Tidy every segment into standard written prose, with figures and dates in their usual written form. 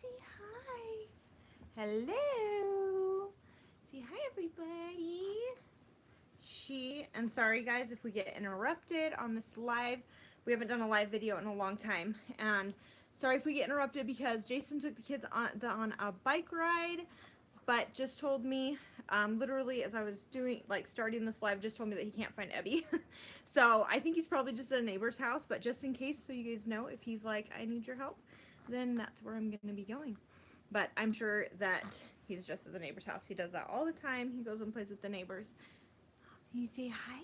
say hi. Hello. Say hi, everybody. And sorry guys if we get interrupted on this live. We haven't done a live video in a long time. And sorry if we get interrupted because Jason took the kids on a bike ride, but just told me, literally as I was starting this live, just told me that he can't find Ebby. So I think he's probably just at a neighbor's house, but just in case, so you guys know, if he's like, I need your help, then that's where I'm going to be going. But I'm sure that he's just at the neighbor's house. He does that all the time. He goes and plays with the neighbors. You say hi?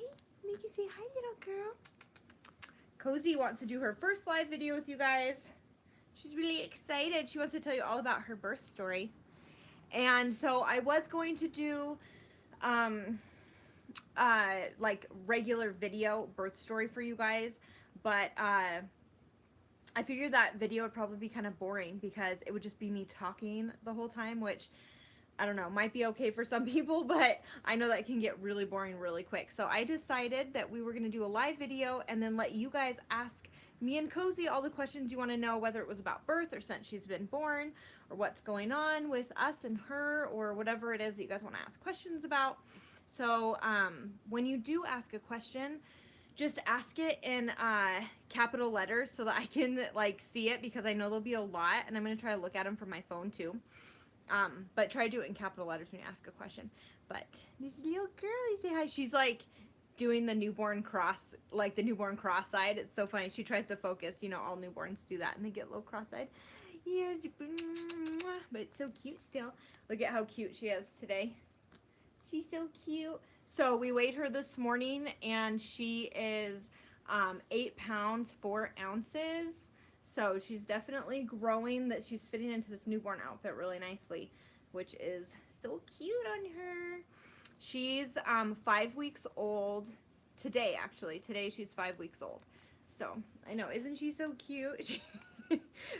Nikki, say hi, little girl. Cozy wants to do her first live video with you guys. She's really excited. She wants to tell you all about her birth story. And so I was going to do like regular video birth story for you guys, but I figured that video would probably be kind of boring because it would just be me talking the whole time, which I don't know, might be okay for some people, but I know that can get really boring really quick. So I decided that we were going to do a live video and then let you guys ask me and Cozy all the questions you want to know, whether it was about birth or since she's been born or what's going on with us and her or whatever it is that you guys want to ask questions about. So when you do ask a question, just ask it in capital letters so that I can like see it, because I know there'll be a lot and I'm going to try to look at them from my phone too. But try to do it in capital letters when you ask a question. But this little girl, you say hi. She's like doing the newborn cross, like the newborn cross-eyed. It's so funny. She tries to focus. You know, all newborns do that and they get a little cross-eyed. Yes, but it's so cute still. Look at how cute she is today. She's so cute. So we weighed her this morning and she is 8 pounds 4 ounces. So she's definitely growing, that she's fitting into this newborn outfit really nicely, which is so cute on her. She's 5 weeks old today, actually. Today she's 5 weeks old. So I know, isn't she so cute?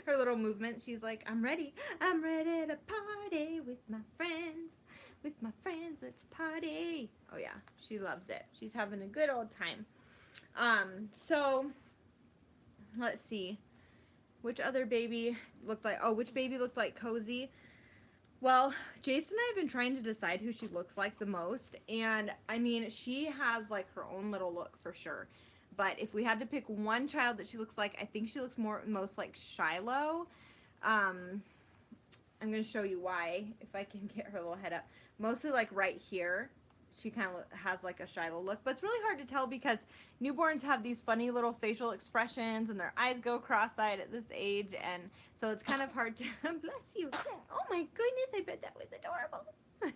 Her little movement, she's like, I'm ready to party with my friends. With my friends, let's party. Oh yeah, she loves it. She's having a good old time. So let's see. Which other baby looked like, which baby looked like Cozy? Well, Jason and I have been trying to decide who she looks like the most. And I mean, she has like her own little look for sure. But if we had to pick one child that she looks like, I think she looks most like Shiloh. I'm going to show you why, if I can get her little head up. Mostly like right here. She kind of has like a Shiloh look, but it's really hard to tell because newborns have these funny little facial expressions and their eyes go cross-eyed at this age, and so it's kind of hard to bless you. Oh my goodness, I bet that was adorable.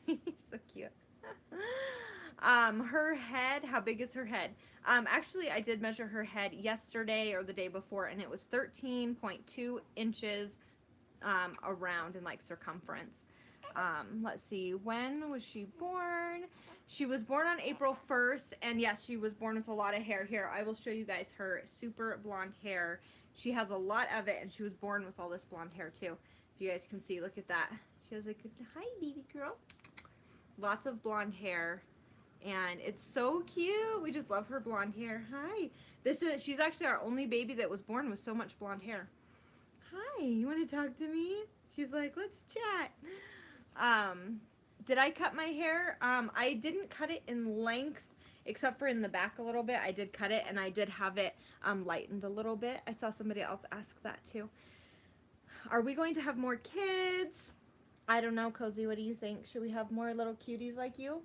You're so cute. Her head, how big is her head? Actually I did measure her head yesterday or the day before, and it was 13.2 inches around in like circumference. Let's see, when was she born? She was born on April 1st, and yes, she was born with a lot of hair. Here, I will show you guys her super blonde hair. She has a lot of it, and she was born with all this blonde hair too. If you guys can see, look at that. She has like, hi baby girl. Lots of blonde hair, and it's so cute. We just love her blonde hair. Hi. She's actually our only baby that was born with so much blonde hair. Hi, you want to talk to me? She's like, let's chat. Did I cut my hair? I didn't cut it in length, except for in the back a little bit. I did cut it, and I did have it lightened a little bit. I saw somebody else ask that too. Are we going to have more kids? I don't know, Cozy, what do you think? Should we have more little cuties like you?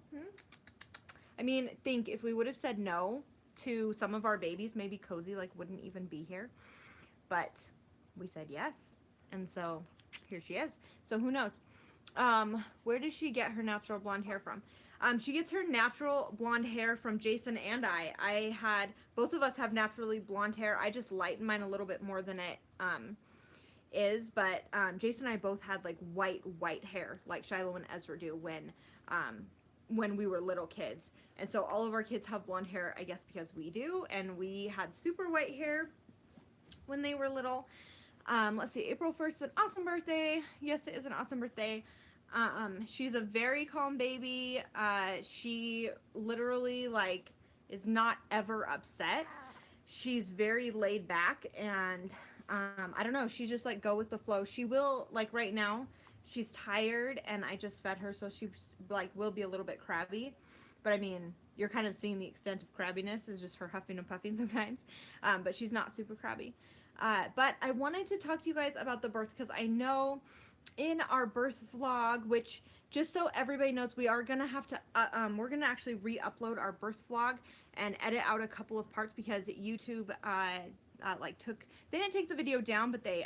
I mean, think if we would have said no to some of our babies, maybe Cozy like wouldn't even be here. But we said yes, and so here she is. So who knows? Where does she get her natural blonde hair from? She gets her natural blonde hair from Jason and I. Both of us have naturally blonde hair. I just lighten mine a little bit more than it is, but Jason and I both had like white hair, like Shiloh and Ezra do when we were little kids. And so all of our kids have blonde hair, I guess because we do, and we had super white hair when they were little. Let's see, April 1st is an awesome birthday. Yes, it is an awesome birthday. She's a very calm baby. She literally like is not ever upset. She's very laid back, and I don't know, she just like go with the flow. She will, like right now, she's tired and I just fed her, so she like will be a little bit crabby. But I mean, you're kind of seeing the extent of crabbiness is just her huffing and puffing sometimes. But she's not super crabby. But I wanted to talk to you guys about the birth because I know in our birth vlog, which just so everybody knows, we are gonna have to we're gonna actually re-upload our birth vlog and edit out a couple of parts because YouTube like they didn't take the video down, but they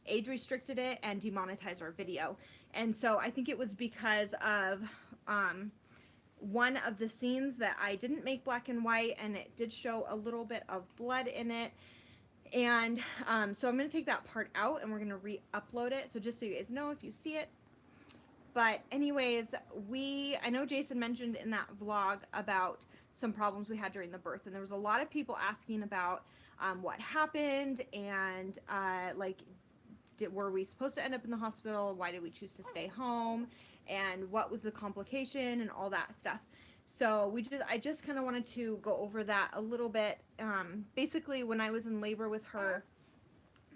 age restricted it and demonetized our video. And so I think it was because of one of the scenes that I didn't make black and white, and it did show a little bit of blood in it. And so I'm going to take that part out and we're going to re-upload it. So just so you guys know if you see it. But anyways, I know Jason mentioned in that vlog about some problems we had during the birth. And there was a lot of people asking about what happened and like, were we supposed to end up in the hospital? Why did we choose to stay home? And what was the complication and all that stuff. So I just kind of wanted to go over that a little bit. Basically, when I was in labor with her,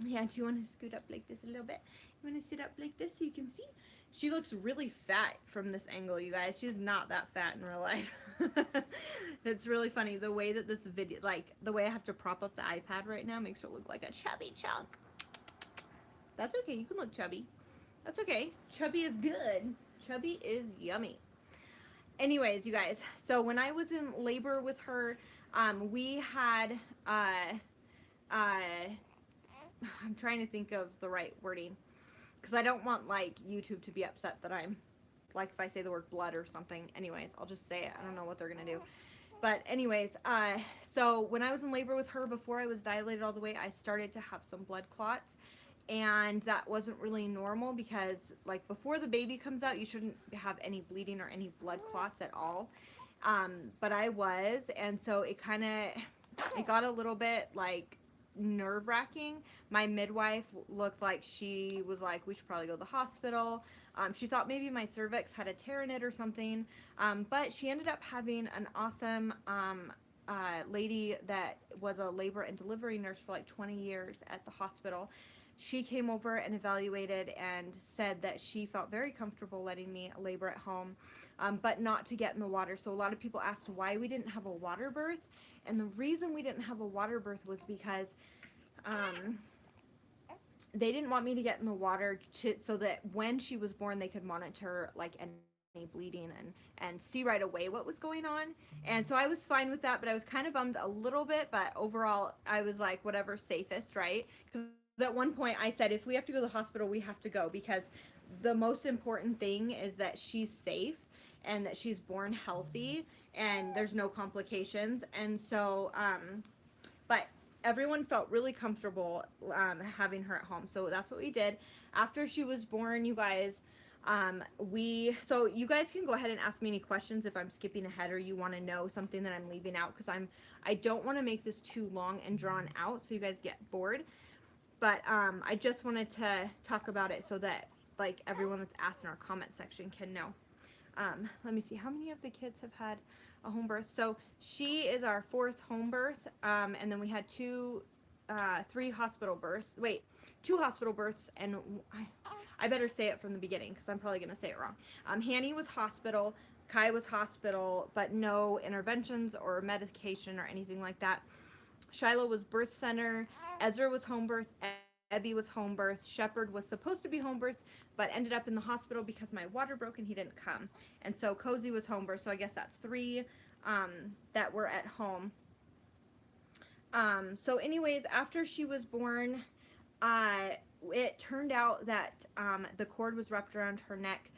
yeah, do you want to scoot up like this a little bit? You want to sit up like this so you can see? She looks really fat from this angle, you guys. She's not that fat in real life. It's really funny. The way that this video, like the way I have to prop up the iPad right now makes her look like a chubby chunk. That's okay. You can look chubby. That's okay. Chubby is good. Chubby is yummy. Anyways, you guys, so when I was in labor with her, we had, I'm trying to think of the right wording, because I don't want, like, YouTube to be upset that I'm, like, if I say the word blood or something. Anyways, I'll just say it. I don't know what they're going to do. But anyways, so when I was in labor with her, before I was dilated all the way, I started to have some blood clots. And that wasn't really normal because like before the baby comes out, you shouldn't have any bleeding or any blood clots at all. But I was, and so it got a little bit like nerve-wracking. My midwife looked like she was like, we should probably go to the hospital. She thought maybe my cervix had a tear in it or something. But she ended up having an awesome lady that was a labor and delivery nurse for like 20 years at the hospital. She came over and evaluated and said that she felt very comfortable letting me labor at home, but not to get in the water. So a lot of people asked why we didn't have a water birth. And the reason we didn't have a water birth was because they didn't want me to get in the water so that when she was born, they could monitor like any bleeding and see right away what was going on. And so I was fine with that, but I was kind of bummed a little bit. But overall, I was like, whatever's safest, right? Because at one point I said, if we have to go to the hospital, we have to go, because the most important thing is that she's safe and that she's born healthy and there's no complications. And so, but everyone felt really comfortable having her at home. So that's what we did. After she was born, you guys, so you guys can go ahead and ask me any questions if I'm skipping ahead or you want to know something that I'm leaving out, because I don't want to make this too long and drawn out so you guys get bored. But I just wanted to talk about it so that like everyone that's asked in our comment section can know. Let me see, how many of the kids have had a home birth? So she is our 4th home birth, and then we had 2 hospital births, and I better say it from the beginning because I'm probably going to say it wrong. Hanny was hospital, Kai was hospital, but no interventions or medication or anything like that. Shiloh was birth center, Ezra was home birth, Ebby was home birth, Shepherd was supposed to be home birth, but ended up in the hospital because my water broke and he didn't come. And so Cozy was home birth, so I guess that's 3 that were at home. So anyways, after she was born, it turned out that the cord was wrapped around her neck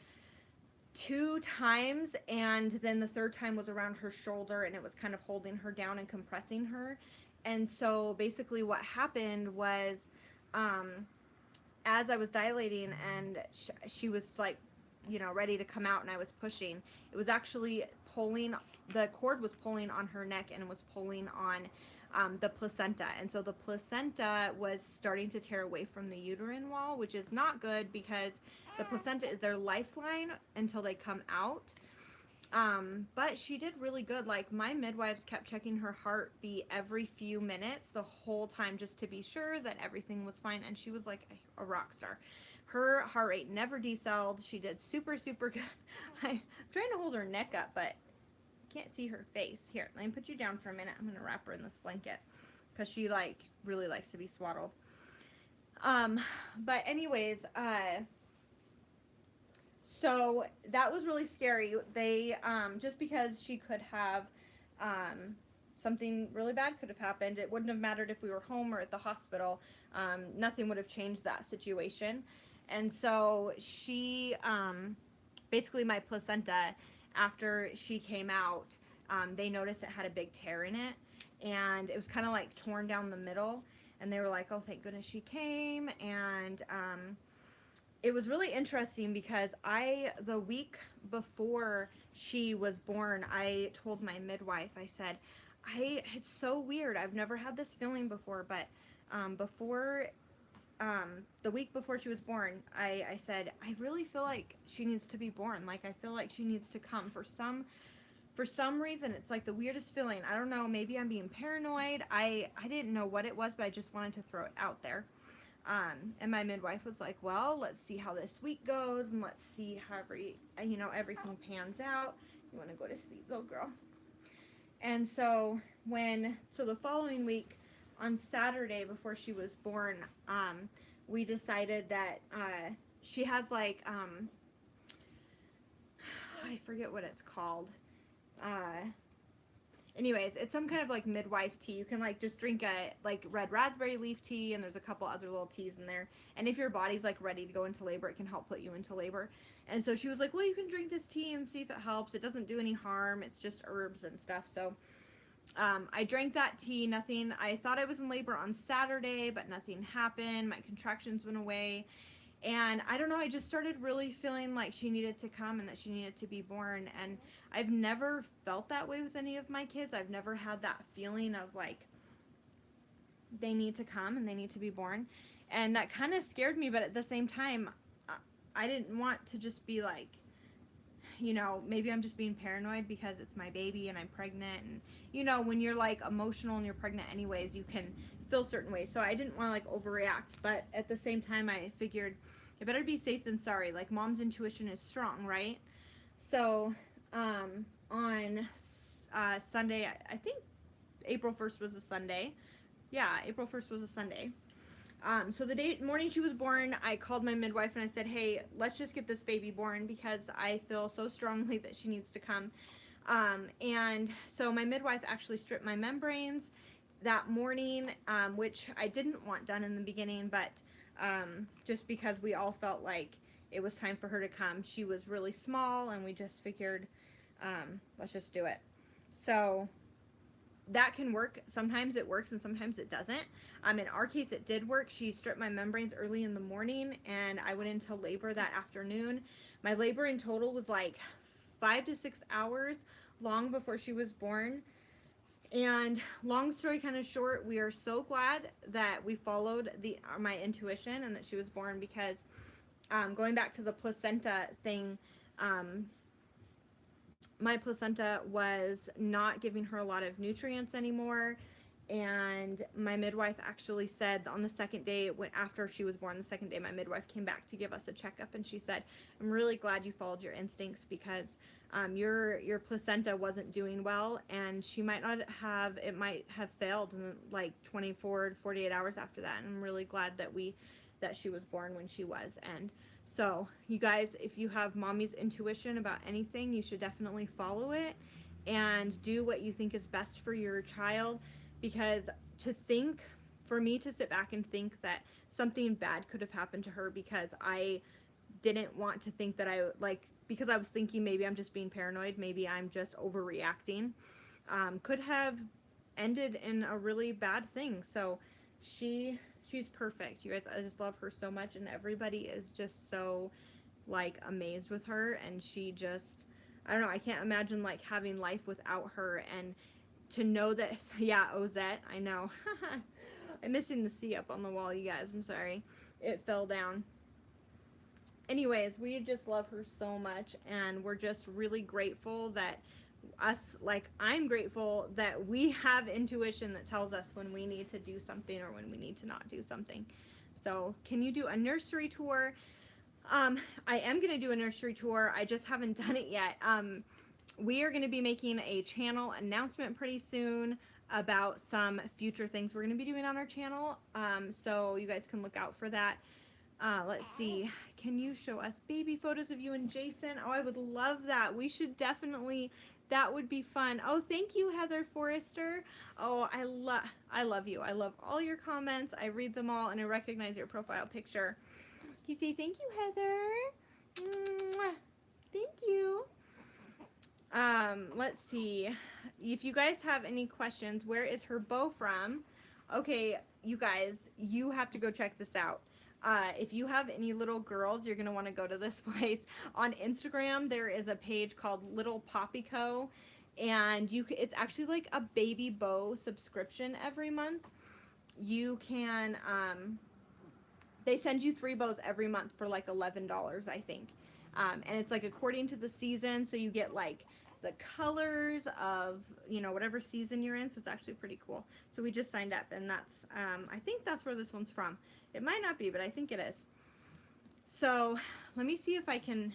2 times, and then the 3rd time was around her shoulder, and it was kind of holding her down and compressing her. And so basically what happened was, as I was dilating and she was like, you know, ready to come out and I was pushing, it was actually pulling, the cord was pulling on her neck and was pulling on the placenta. And so the placenta was starting to tear away from the uterine wall, which is not good because the placenta is their lifeline until they come out. But she did really good. Like, my midwives kept checking her heartbeat every few minutes the whole time just to be sure that everything was fine. And she was like a rock star. Her heart rate never decelled. She did super, super good. I'm trying to hold her neck up, but I can't see her face. Here, let me put you down for a minute. I'm going to wrap her in this blanket because she, like, really likes to be swaddled. But anyways, so that was really scary. They, just because she could have, something really bad could have happened. It wouldn't have mattered if we were home or at the hospital. Nothing would have changed that situation. And so she, basically my placenta, after she came out, they noticed it had a big tear in it, and it was kind of like torn down the middle. And they were like, oh, thank goodness she came. And, it was really interesting because the week before she was born, I told my midwife, I said, it's so weird. I've never had this feeling before, but the week before she was born, I said, I really feel like she needs to be born. Like, I feel like she needs to come for some reason. It's like the weirdest feeling. I don't know, maybe I'm being paranoid. I didn't know what it was, but I just wanted to throw it out there. And my midwife was like, well, let's see how this week goes, and let's see how everything pans out. You want to go to sleep, little girl? And so the following week, on Saturday before she was born, we decided that she has like, I forget what it's called. Anyways, it's some kind of like midwife tea. You can like just drink a like red raspberry leaf tea, and there's a couple other little teas in there. And if your body's like ready to go into labor, it can help put you into labor. And so she was like, well, you can drink this tea and see if it helps. It doesn't do any harm. It's just herbs and stuff. So I drank that tea. Nothing. I thought I was in labor on Saturday, but nothing happened. My contractions went away. And I don't know, I just started really feeling like she needed to come and that she needed to be born. And I've never felt that way with any of my kids. I've never had that feeling of like they need to come and they need to be born. And that kind of scared me, but at the same time, I didn't want to just be like, maybe I'm just being paranoid because it's my baby and I'm pregnant. And, when you're like emotional and you're pregnant anyways, you can feel certain ways. So I didn't want to like overreact. But at the same time, I figured I better be safe than sorry. Like, mom's intuition is strong, right? So on Sunday, I think April 1st was a Sunday. Yeah, April 1st was a Sunday. So the morning she was born, I called my midwife and I said, hey, let's just get this baby born because I feel so strongly that she needs to come. And so my midwife actually stripped my membranes that morning, which I didn't want done in the beginning, but just because we all felt like it was time for her to come. She was really small, and we just figured, let's just do it. So that can work. Sometimes it works and sometimes it doesn't. In our case, it did work. She stripped my membranes early in the morning, and I went into labor that afternoon. My labor in total was like 5 to 6 hours long before she was born. And long story kind of short, we are so glad that we followed my intuition and that she was born, because going back to the placenta thing, my placenta was not giving her a lot of nutrients anymore. And my midwife actually said on the second day, after she was born, the second day, my midwife came back to give us a checkup, and she said, I'm really glad you followed your instincts, because your placenta wasn't doing well, and it might have failed in like 24 to 48 hours after that. And I'm really glad that she was born when she was. And so, you guys, if you have mommy's intuition about anything, you should definitely follow it and do what you think is best for your child. Because for me to sit back and think that something bad could have happened to her, because I didn't want to think that because I was thinking maybe I'm just being paranoid, maybe I'm just overreacting, could have ended in a really bad thing. So she's perfect, you guys. I just love her so much, and everybody is just so like amazed with her. And she just, I don't know, I can't imagine like having life without her. And to know that, yeah, Cozette, I know. I'm missing the C up on the wall, you guys. I'm sorry. It fell down. anyways, we just love her so much, and we're just really grateful that I'm grateful that we have intuition that tells us when we need to do something or when we need to not do something. So, can you do a nursery tour? I am going to do a nursery tour. I just haven't done it yet. We are going to be making a channel announcement pretty soon about some future things we're going to be doing on our channel. So you guys can look out for that. Let's see. Can you show us baby photos of you and Jason? Oh, I would love that. We should definitely. That would be fun. Oh, thank you, Heather Forrester. Oh, I love you. I love all your comments. I read them all, and I recognize your profile picture. You say thank you, Heather. Mwah. Thank you. Let's see. If you guys have any questions, where is her bow from? Okay, you guys, you have to go check this out. If you have any little girls, you're going to want to go to this place. On Instagram, there is a page called Little Poppy Co. And it's actually like a baby bow subscription every month. You can, they send you 3 bows every month for like $11, I think. And it's like according to the season, so you get like the colors of, you know, whatever season you're in. So it's actually pretty cool. So we just signed up, and that's, I think that's where this one's from. It might not be, but I think it is. So let me see if I can,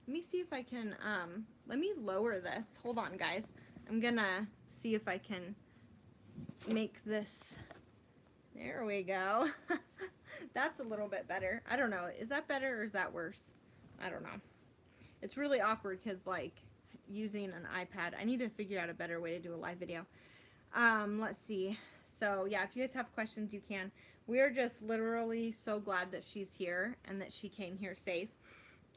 let me lower this. Hold on, guys. I'm gonna see if I can make this, there we go. That's a little bit better. I don't know. Is that better or is that worse? I don't know. It's really awkward because, like, using an iPad, I need to figure out a better way to do a live video. Let's see. So, yeah, if you guys have questions, you can. We are just literally so glad that she's here and that she came here safe.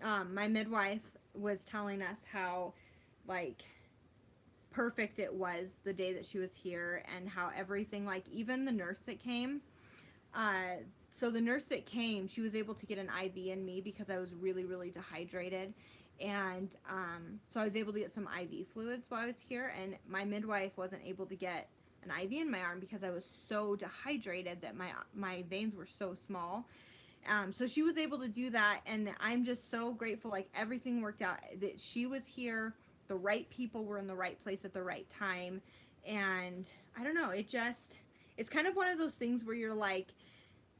My midwife was telling us how, like, perfect it was the day that she was here, and how everything, like, even the nurse that came, so the nurse that came, she was able to get an IV in me because I was really, really dehydrated. And so I was able to get some IV fluids while I was here. And my midwife wasn't able to get an IV in my arm because I was so dehydrated that my veins were so small. So she was able to do that. And I'm just so grateful. Like, everything worked out. That she was here. The right people were in the right place at the right time. And I don't know. It's kind of one of those things where you're like,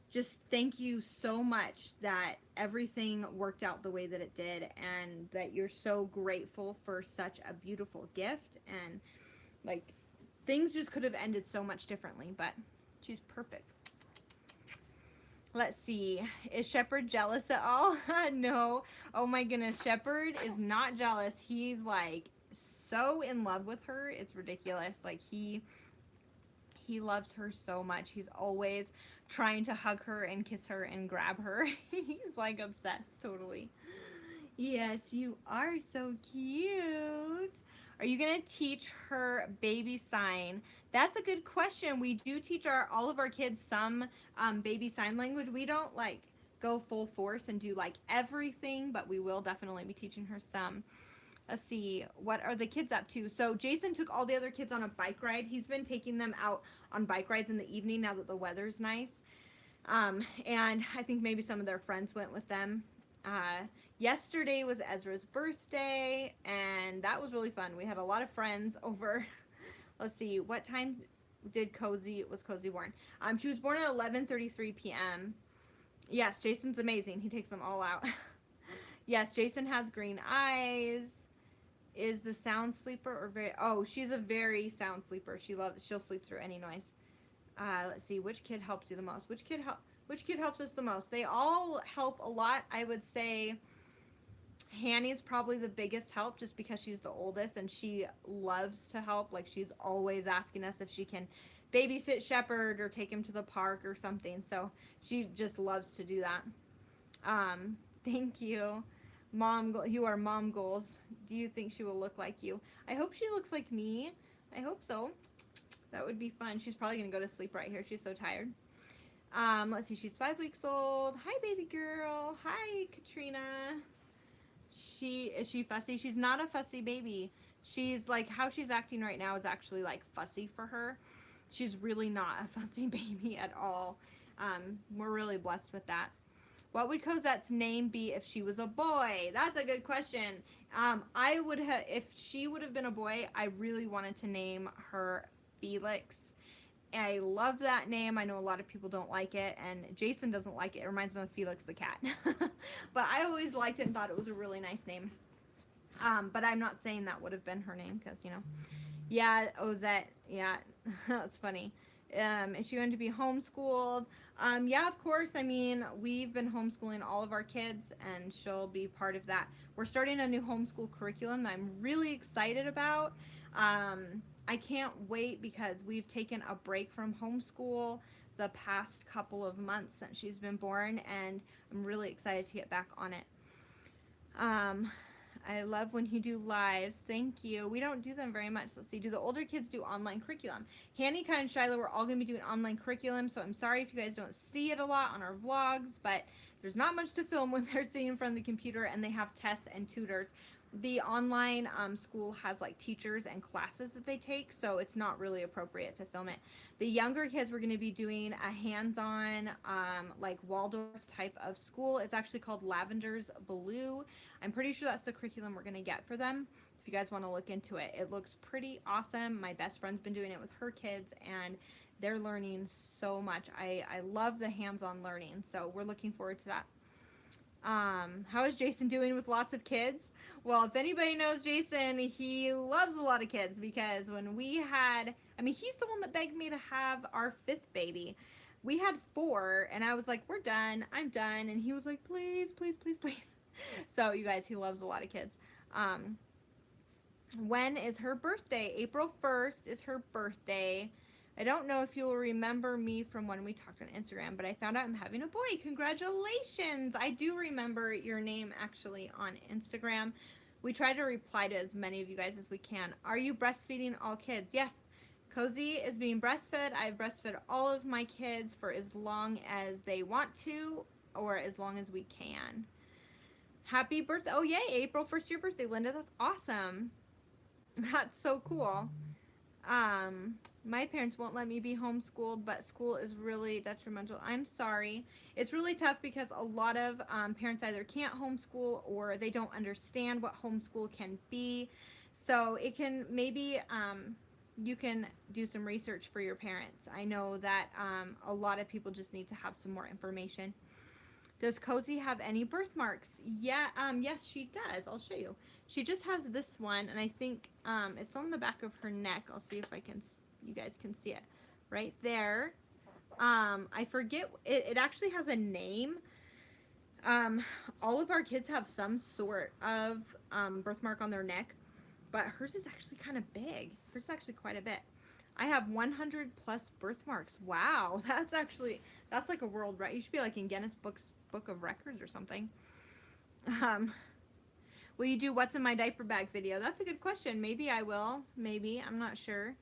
just thank you so much that everything worked out the way that it did, and that you're so grateful for such a beautiful gift. And, like, things just could have ended so much differently, but she's perfect. Let's see. Is Shepherd jealous at all? No. Oh my goodness. Shepherd is not jealous. He's, like, so in love with her. It's ridiculous. Like, he loves her so much. He's always trying to hug her and kiss her and grab her. He's like obsessed, totally. Yes, you are so cute. Are you going to teach her baby sign? That's a good question. We do teach all of our kids some baby sign language. We don't like go full force and do like everything, but we will definitely be teaching her some. Let's see, what are the kids up to? So Jason took all the other kids on a bike ride. He's been taking them out on bike rides in the evening now that the weather's nice. And I think maybe some of their friends went with them. Yesterday was Ezra's birthday, and that was really fun. We had a lot of friends over. Let's see, what time was Cozy born? She was born at 11:33 p.m. Yes, Jason's amazing. He takes them all out. Yes, Jason has green eyes. Is the sound sleeper or very... Oh, she's a very sound sleeper. She'll sleep through any noise. Let's see, which kid helps you the most? Which kid helps us the most? They all help a lot. I would say Hanny's probably the biggest help just because she's the oldest and she loves to help. Like, she's always asking us if she can babysit Shepherd or take him to the park or something. So she just loves to do that. Thank you. You are mom goals. Do you think she will look like you? I hope she looks like me. I hope so. That would be fun. She's probably going to go to sleep right here. She's so tired. Let's see. She's 5 weeks old. Hi, baby girl. Hi, Katrina. Is she fussy? She's not a fussy baby. She's like, how she's acting right now is actually like fussy for her. She's really not a fussy baby at all. We're really blessed with that. What would Cozette's name be if she was a boy? That's a good question. I would have, if she would have been a boy, I really wanted to name her Felix. I love that name. I know a lot of people don't like it, and Jason doesn't like it. It reminds me of Felix the cat. But I always liked it and thought it was a really nice name. But I'm not saying that would have been her name because, you know. Yeah, Ozette. Yeah, that's funny. Is she going to be homeschooled? Yeah, of course. I mean, we've been homeschooling all of our kids, and she'll be part of that. We're starting a new homeschool curriculum that I'm really excited about. I can't wait because we've taken a break from homeschool the past couple of months since she's been born, and I'm really excited to get back on it. I love when you do lives. Thank you. We don't do them very much. Let's see. Do the older kids do online curriculum? Hannahniah and Shiloh, we're all going to be doing online curriculum, so I'm sorry if you guys don't see it a lot on our vlogs, but there's not much to film when they're sitting in front of the computer and they have tests and tutors. The online school has like teachers and classes that they take, so it's not really appropriate to film it. The younger kids, we're going to be doing a hands-on like Waldorf type of school. It's actually called Lavender's Blue. I'm pretty sure that's the curriculum we're going to get for them. If you guys want to look into it, it looks pretty awesome. My best friend's been doing it with her kids, and they're learning so much. I love the hands-on learning, so we're looking forward to that. How is Jason doing with lots of kids? Well, if anybody knows Jason, he loves a lot of kids, because when we had, I mean, he's the one that begged me to have our 5th baby. We had 4, and I was like, we're done. I'm done. And he was like, please, please, please, please. So, you guys, he loves a lot of kids. When is her birthday? April 1st is her birthday. I don't know if you'll remember me from when we talked on Instagram, but I found out I'm having a boy. Congratulations! I do remember your name actually on Instagram. We try to reply to as many of you guys as we can. Are you breastfeeding all kids? Yes. Cozy is being breastfed. I've breastfed all of my kids for as long as they want to, or as long as we can. Happy birthday. Oh, yay. April 1st, your birthday, Linda. That's awesome. That's so cool. My parents won't let me be homeschooled, but school is really detrimental. I'm sorry. It's really tough because a lot of parents either can't homeschool or they don't understand what homeschool can be. So it can maybe you can do some research for your parents. I know that a lot of people just need to have some more information. Does Cozy have any birthmarks? Yeah, yes, she does. I'll show you. She just has this one, and I think it's on the back of her neck. I'll see if I can, you guys can see it right there. I forget, it actually has a name. All of our kids have some sort of birthmark on their neck, but hers is actually kind of big. Hers is actually quite a bit. I have 100 plus birthmarks. Wow, that's like a world record. You should be like in Guinness Book of Records or something. Will you do what's in my diaper bag video? That's a good question. Maybe I will. Maybe. I'm not sure.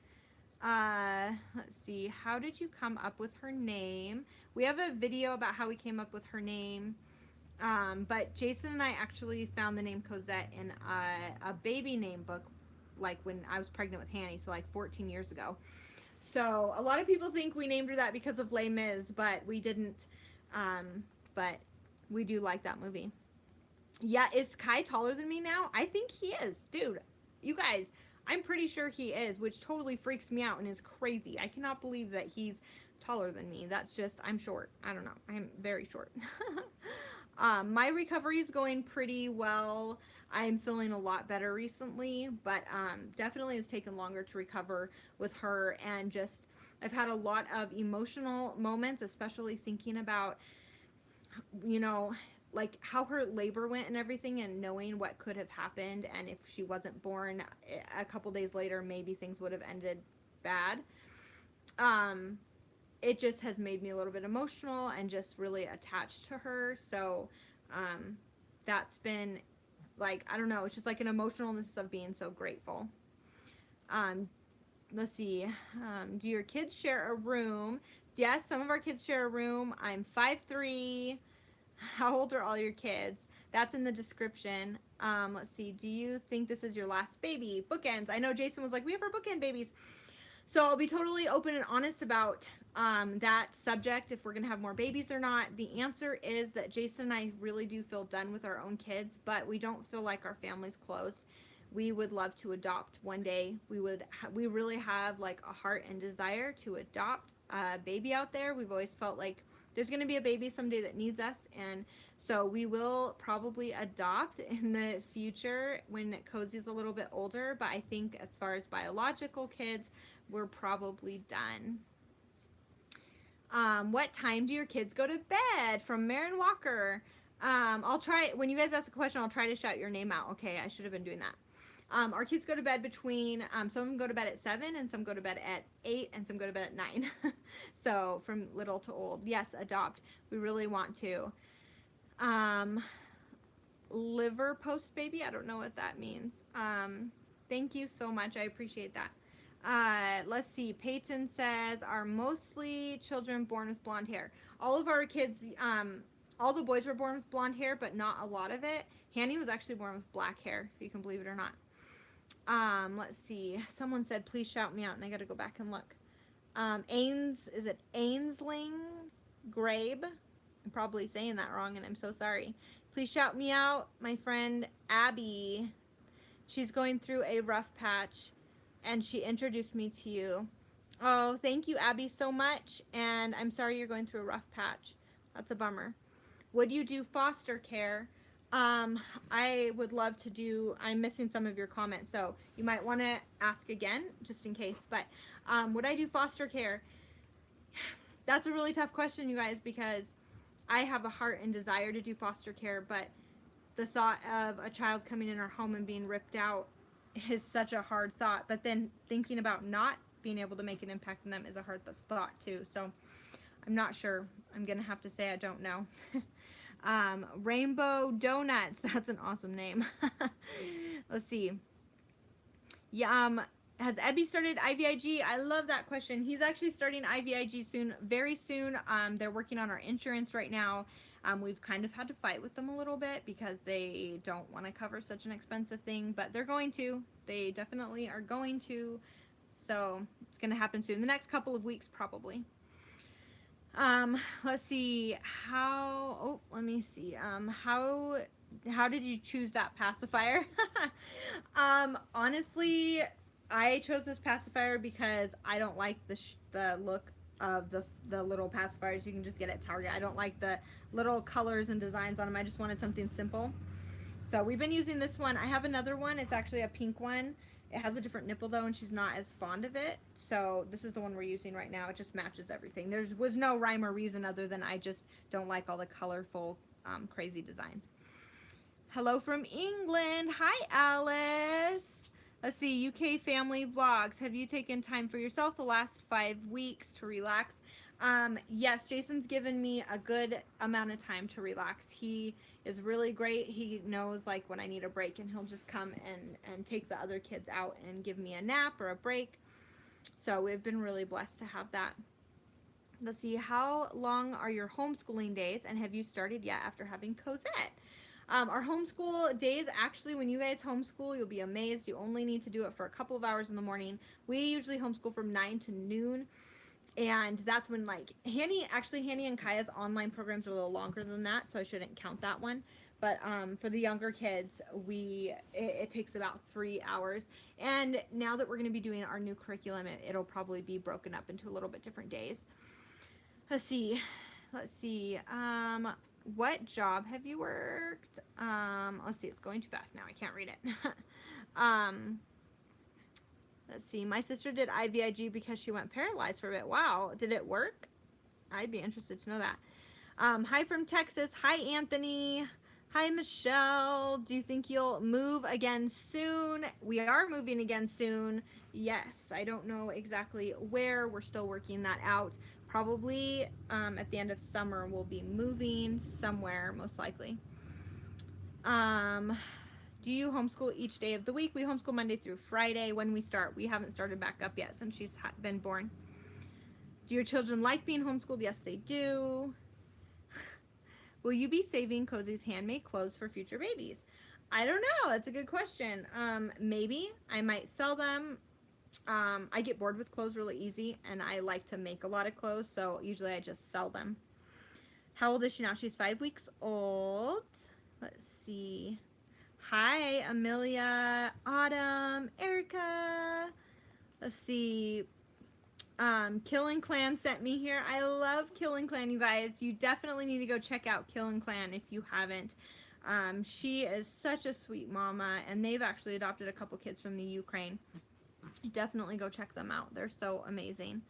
Let's see. How did you come up with her name? We have a video about how we came up with her name. But Jason and I actually found the name Cozette in a baby name book, like when I was pregnant with Hanny, so like 14 years ago. So a lot of people think we named her that because of Les Mis, but we didn't. But we do like that movie. Yeah, is Kai taller than me now? I think he is. Dude, you guys, I'm pretty sure he is, which totally freaks me out and is crazy. I cannot believe that he's taller than me. That's just, I'm short. I don't know. I'm very short. My recovery is going pretty well. I'm feeling a lot better recently, but definitely has taken longer to recover with her, and just I've had a lot of emotional moments, especially thinking about, you know, like how her labor went and everything, and knowing what could have happened, and if she wasn't born a couple days later, maybe things would have ended bad. It just has made me a little bit emotional and just really attached to her. So that's been like, I don't know, it's just like an emotionalness of being so grateful. Let's see. Do your kids share a room? Yes, some of our kids share a room. I'm 5'3". How old are all your kids? That's in the description. Let's see. Do you think this is your last baby? Bookends. I know Jason was like, we have our bookend babies. So I'll be totally open and honest about that subject, if we're going to have more babies or not. The answer is that Jason and I really do feel done with our own kids, but we don't feel like our family's closed. We would love to adopt one day. We really have like a heart and desire to adopt a baby out there. We've always felt like there's going to be a baby someday that needs us, and so we will probably adopt in the future when Cozy's a little bit older, but I think as far as biological kids, we're probably done. What time do your kids go to bed? From Marin Walker. I'll try, when you guys ask a question, I'll try to shout your name out. Okay, I should have been doing that. Our kids go to bed between, some of them go to bed at 7, and some go to bed at 8, and some go to bed at 9. So from little to old. Yes, adopt. We really want to. Liver post baby. I don't know what that means. Thank you so much. I appreciate that. Let's see. Peyton says, are mostly children born with blonde hair? All of our kids, all the boys were born with blonde hair, but not a lot of it. Hanny was actually born with black hair, if you can believe it or not. Let's see. Someone said, please shout me out, and I got to go back and look. Is it Ainsling Grabe? I'm probably saying that wrong, and I'm so sorry. Please shout me out, my friend Abby. She's going through a rough patch, and she introduced me to you. Oh, thank you, Abby, so much, and I'm sorry you're going through a rough patch. That's a bummer. Would you do foster care? I would love to do, I'm missing some of your comments, so you might want to ask again, just in case, but would I do foster care? That's a really tough question, you guys, because I have a heart and desire to do foster care, but the thought of a child coming in our home and being ripped out is such a hard thought, but then thinking about not being able to make an impact on them is a hard thought too, so I'm not sure. I'm gonna have to say I don't know. Rainbow Donuts, that's an awesome name. Let's see. Yeah, has Ebby started IVIG? I love that question. He's actually starting IVIG soon, very soon. They're working on our insurance right now. We've kind of had to fight with them a little bit because they don't want to cover such an expensive thing, but they're going to. They definitely are going to. So it's going to happen soon. The next couple of weeks, probably. Let's see, let me see, how did you choose that pacifier? Honestly, I chose this pacifier because I don't like the look of the little pacifiers you can just get at Target. I don't like the little colors and designs on them. I just wanted something simple. So we've been using this one. I have another one. It's actually a pink one. It has a different nipple though, and she's not as fond of it. So this is the one we're using right now. It just matches everything. There was no rhyme or reason other than I just don't like all the colorful, crazy designs. Hello from England. Hi, Alice. Let's see, UK family vlogs. Have you taken time for yourself the last 5 weeks to relax? Yes, Jason's given me a good amount of time to relax. He is really great. He knows like when I need a break, and he'll just come and take the other kids out and give me a nap or a break. So we've been really blessed to have that. Let's see, how long are your homeschooling days, and have you started yet after having Cozette? Our homeschool days, actually, when you guys homeschool, you'll be amazed. You only need to do it for a couple of hours in the morning. We usually homeschool from 9 to noon. And that's when, like, Hanny and Kaya's online programs are a little longer than that, so I shouldn't count that one. But for the younger kids, it takes about 3 hours. And now that we're going to be doing our new curriculum, it'll probably be broken up into a little bit different days. Let's see. What job have you worked? Let's see. It's going too fast now. I can't read it. Let's see. My sister did IVIG because she went paralyzed for a bit. Wow. Did it work? I'd be interested to know that. Hi from Texas. Hi, Anthony. Hi, Michelle. Do you think you'll move again soon? We are moving again soon. Yes. I don't know exactly where. We're still working that out. Probably at the end of summer, we'll be moving somewhere, most likely. Do you homeschool each day of the week? We homeschool Monday through Friday when we start. We haven't started back up yet since she's been born. Do your children like being homeschooled? Yes, they do. Will you be saving Cozy's handmade clothes for future babies? I don't know. That's a good question. Maybe. I might sell them. I get bored with clothes really easy, and I like to make a lot of clothes, so usually I just sell them. How old is she now? She's 5 weeks old. Let's see. Hi, Amelia, Autumn, Erica. Let's see. Killing Clan sent me here. I love Killing Clan, you guys. You definitely need to go check out Killing Clan if you haven't. She is such a sweet mama, and they've actually adopted a couple kids from the Ukraine. Definitely go check them out. They're so amazing.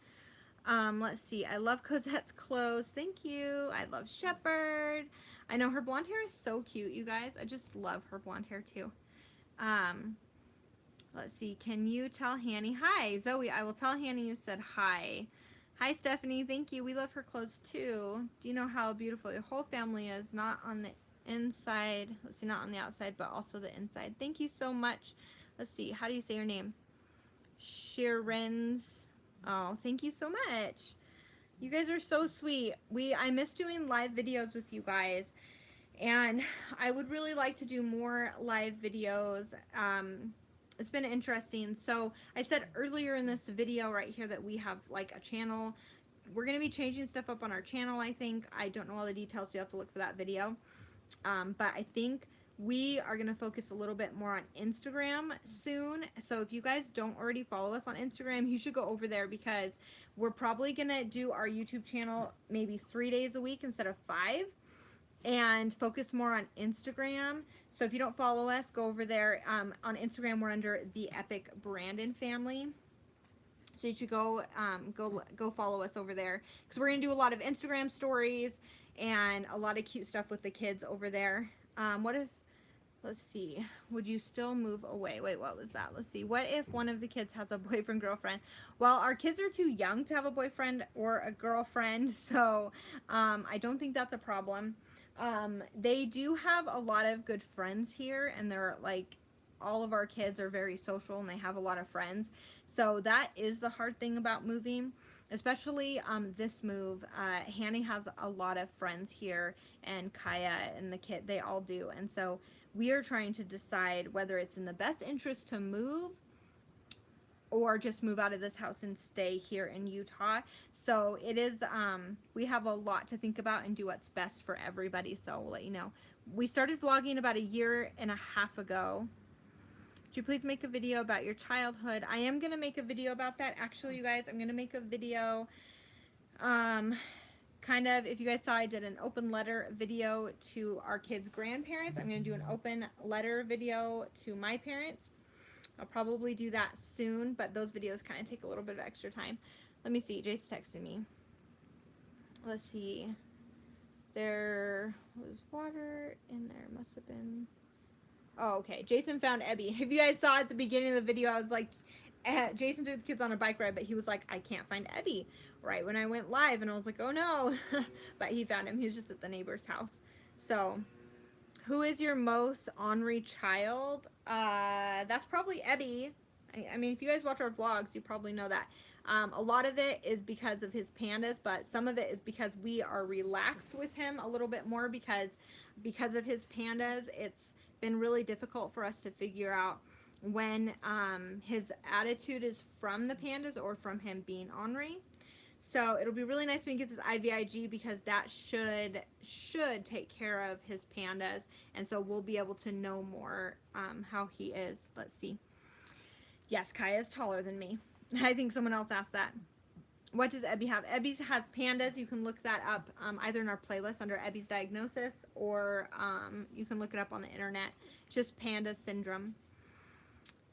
Let's see. I love Cozette's clothes. Thank you. I love Shepherd. I know her blonde hair is so cute, you guys. I just love her blonde hair too. Let's see. Can you tell Hanny? Hi, Zoe. I will tell Hanny you said hi. Hi, Stephanie. Thank you. We love her clothes too. Do you know how beautiful your whole family is? Not on the inside. Let's see. Not on the outside, but also the inside. Thank you so much. Let's see. How do you say your name? Shiren's. Oh, thank you so much. You guys are so sweet. I miss doing live videos with you guys, and I would really like to do more live videos. It's been interesting. So I said earlier in this video right here that we have like a channel. We're going to be changing stuff up on our channel, I think. I don't know all the details, so you have to look for that video. But I think we are going to focus a little bit more on Instagram soon. So if you guys don't already follow us on Instagram, you should go over there, because we're probably going to do our YouTube channel maybe 3 days a week instead of 5, and focus more on Instagram. So if you don't follow us, go over there. On Instagram, we're under the Epik Brandon family. So you should go follow us over there, because we're going to do a lot of Instagram stories and a lot of cute stuff with the kids over there. Let's see, would you still move away? Wait, what was that? Let's see. What if one of the kids has a boyfriend, girlfriend? Well, our kids are too young to have a boyfriend or a girlfriend, so I don't think that's a problem. They do have a lot of good friends here, and they're like, all of our kids are very social, and they have a lot of friends. So that is the hard thing about moving, especially this move. Hanny has a lot of friends here, and Kaya and the kid, they all do. And so we are trying to decide whether it's in the best interest to move or just move out of this house and stay here in Utah. So it is, we have a lot to think about and do what's best for everybody. So we'll let you know. We started vlogging about 1.5 years ago. Could you please make a video about your childhood? I am going to make a video about that. Actually, you guys, I'm going to make a video, kind of, if you guys saw, I did an open letter video to our kids' grandparents. I'm going to do an open letter video to my parents. I'll probably do that soon, but those videos kind of take a little bit of extra time. Let me see. Jace texted me. Let's see. There was water in there. Must have been. Oh, okay. Jason found Ebby. If you guys saw at the beginning of the video, I was like, Jason took the kids on a bike ride, but he was like, I can't find Ebby right when I went live, and I was like, oh no. But he found him. He was just at the neighbor's house. So, who is your most ornery child? That's probably Ebby. I mean, if you guys watch our vlogs, you probably know that. A lot of it is because of his pandas, but some of it is because we are relaxed with him a little bit more because of his pandas. It's been really difficult for us to figure out when his attitude is from the pandas or from him being ornery. So it'll be really nice when he gets his IVIG, because that should take care of his pandas, and so we'll be able to know more how he is. Let's see. Yes, Kaya is taller than me. I think someone else asked that. What does Ebby have? Ebby has pandas. You can look that up either in our playlist under Ebby's diagnosis, or you can look it up on the internet. It's just panda syndrome.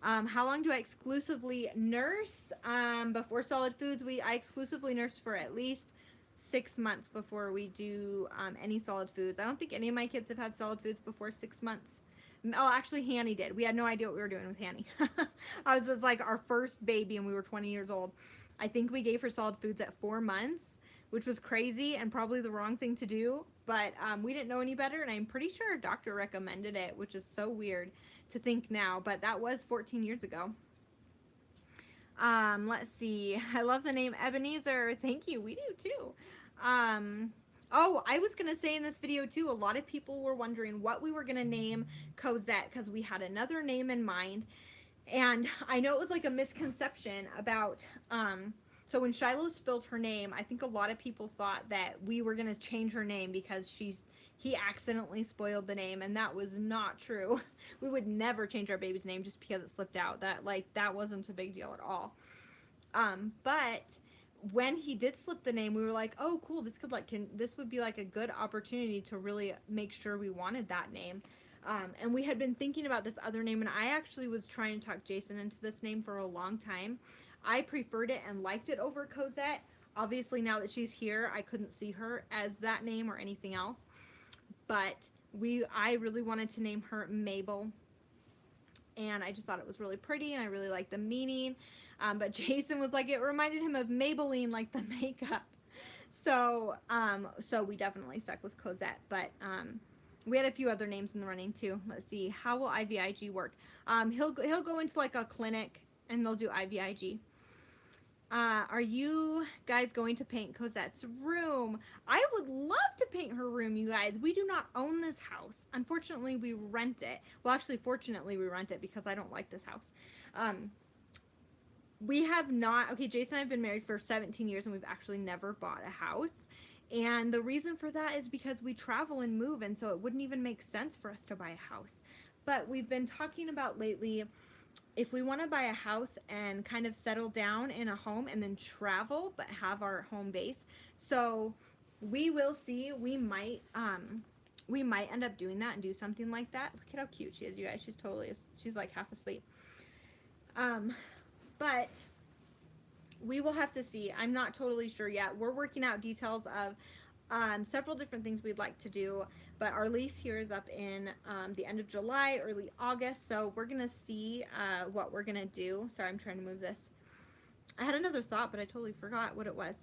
How long do I exclusively nurse? Before solid foods, I exclusively nurse for at least 6 months before we do any solid foods. I don't think any of my kids have had solid foods before 6 months. Oh, actually, Hanny did. We had no idea what we were doing with Hanny. I was just like our first baby, and we were 20 years old. I think we gave her solid foods at 4 months, which was crazy and probably the wrong thing to do. But we didn't know any better, and I'm pretty sure our doctor recommended it, which is so weird to think now. But that was 14 years ago. Let's see. I love the name Ebenezer. Thank you. We do too. Oh, I was going to say in this video too, a lot of people were wondering what we were going to name Cozette, because we had another name in mind. And I know it was like a misconception about, so when Shiloh spilled her name, I think a lot of people thought that we were going to change her name because he accidentally spoiled the name, and that was not true. We would never change our baby's name just because it slipped out. That wasn't a big deal at all. But when he did slip the name, we were like, oh, cool, this would be like a good opportunity to really make sure we wanted that name. And we had been thinking about this other name, and I actually was trying to talk Jason into this name for a long time. I preferred it and liked it over Cozette. Obviously, now that she's here, I couldn't see her as that name or anything else. But I really wanted to name her Mabel, and I just thought it was really pretty, and I really liked the meaning. But Jason was like, it reminded him of Maybelline, like the makeup. So we definitely stuck with Cozette. But we had a few other names in the running too. Let's see, how will IVIG work? He'll go into like a clinic and they'll do IVIG. Are you guys going to paint Cozette's room? I would love to paint her room, you guys. We do not own this house. Unfortunately, we rent it. Well, actually, fortunately, we rent it because I don't like this house. We have not, okay, Jason and I have been married for 17 years and we've actually never bought a house. And the reason for that is because we travel and move, and so it wouldn't even make sense for us to buy a house. But we've been talking about lately, if we want to buy a house and kind of settle down in a home and then travel but have our home base. So we will see. We might end up doing that and do something like that. Look at how cute she is, you guys. She's like half asleep. But we will have to see. I'm not totally sure yet. We're working out details of several different things we'd like to do, but our lease here is up in the end of July, early August, so we're gonna see what we're gonna do. Sorry, I'm trying to move this. I had another thought, but I totally forgot what it was.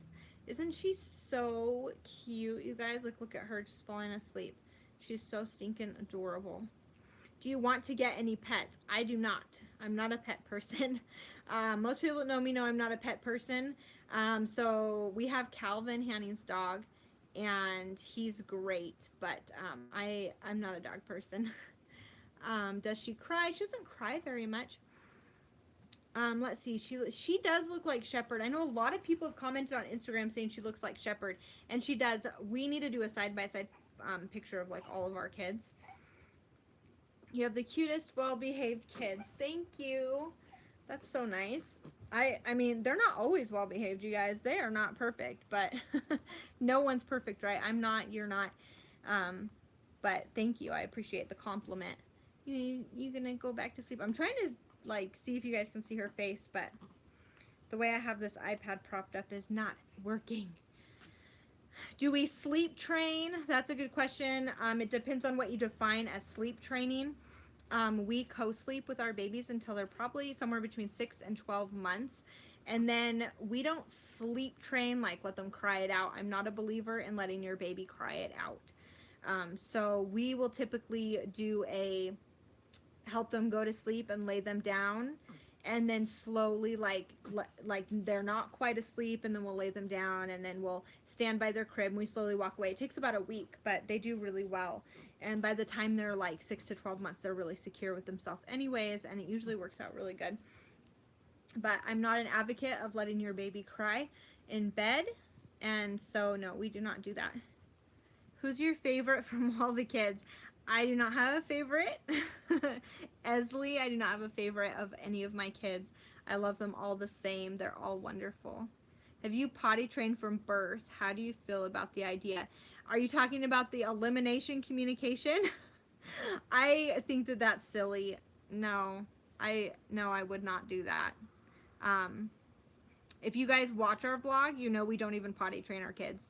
Isn't she so cute, you guys? Like, look at her just falling asleep. She's so stinking adorable. Do you want to get any pets? I do not. I'm not a pet person. Most people that know me know I'm not a pet person. So we have Calvin, Hanny's dog, and he's great, but I'm not a dog person. Does she cry? She doesn't cry very much. Let's see. She does look like Shepherd. I know a lot of people have commented on Instagram saying she looks like Shepherd, and she does. We need to do a side-by-side picture of like all of our kids. You have the cutest, well-behaved kids. Thank you. That's so nice. I mean, they're not always well-behaved, you guys. They are not perfect, but no one's perfect, right? I'm not, you're not. But thank you. I appreciate the compliment. You gonna go back to sleep? I'm trying to, like, see if you guys can see her face, but the way I have this iPad propped up is not working. Do we sleep train? That's a good question. It depends on what you define as sleep training. We co-sleep with our babies until they're probably somewhere between 6 and 12 months. And then we don't sleep train, like let them cry it out. I'm not a believer in letting your baby cry it out. So we will typically do help them go to sleep and lay them down. And then slowly, like they're not quite asleep, and then we'll lay them down, and then we'll stand by their crib and we slowly walk away. It takes about a week, but they do really well. And by the time they're like 6 to 12 months, they're really secure with themselves anyways, and it usually works out really good. But I'm not an advocate of letting your baby cry in bed, and so no, we do not do that. Who's your favorite from all the kids? I do not have a favorite. Esley, I do not have a favorite of any of my kids. I love them all the same. They're all wonderful. Have you potty trained from birth? How do you feel about the idea? Are you talking about the elimination communication? I think that that's silly. No, I would not do that. If you guys watch our vlog, you know we don't even potty train our kids.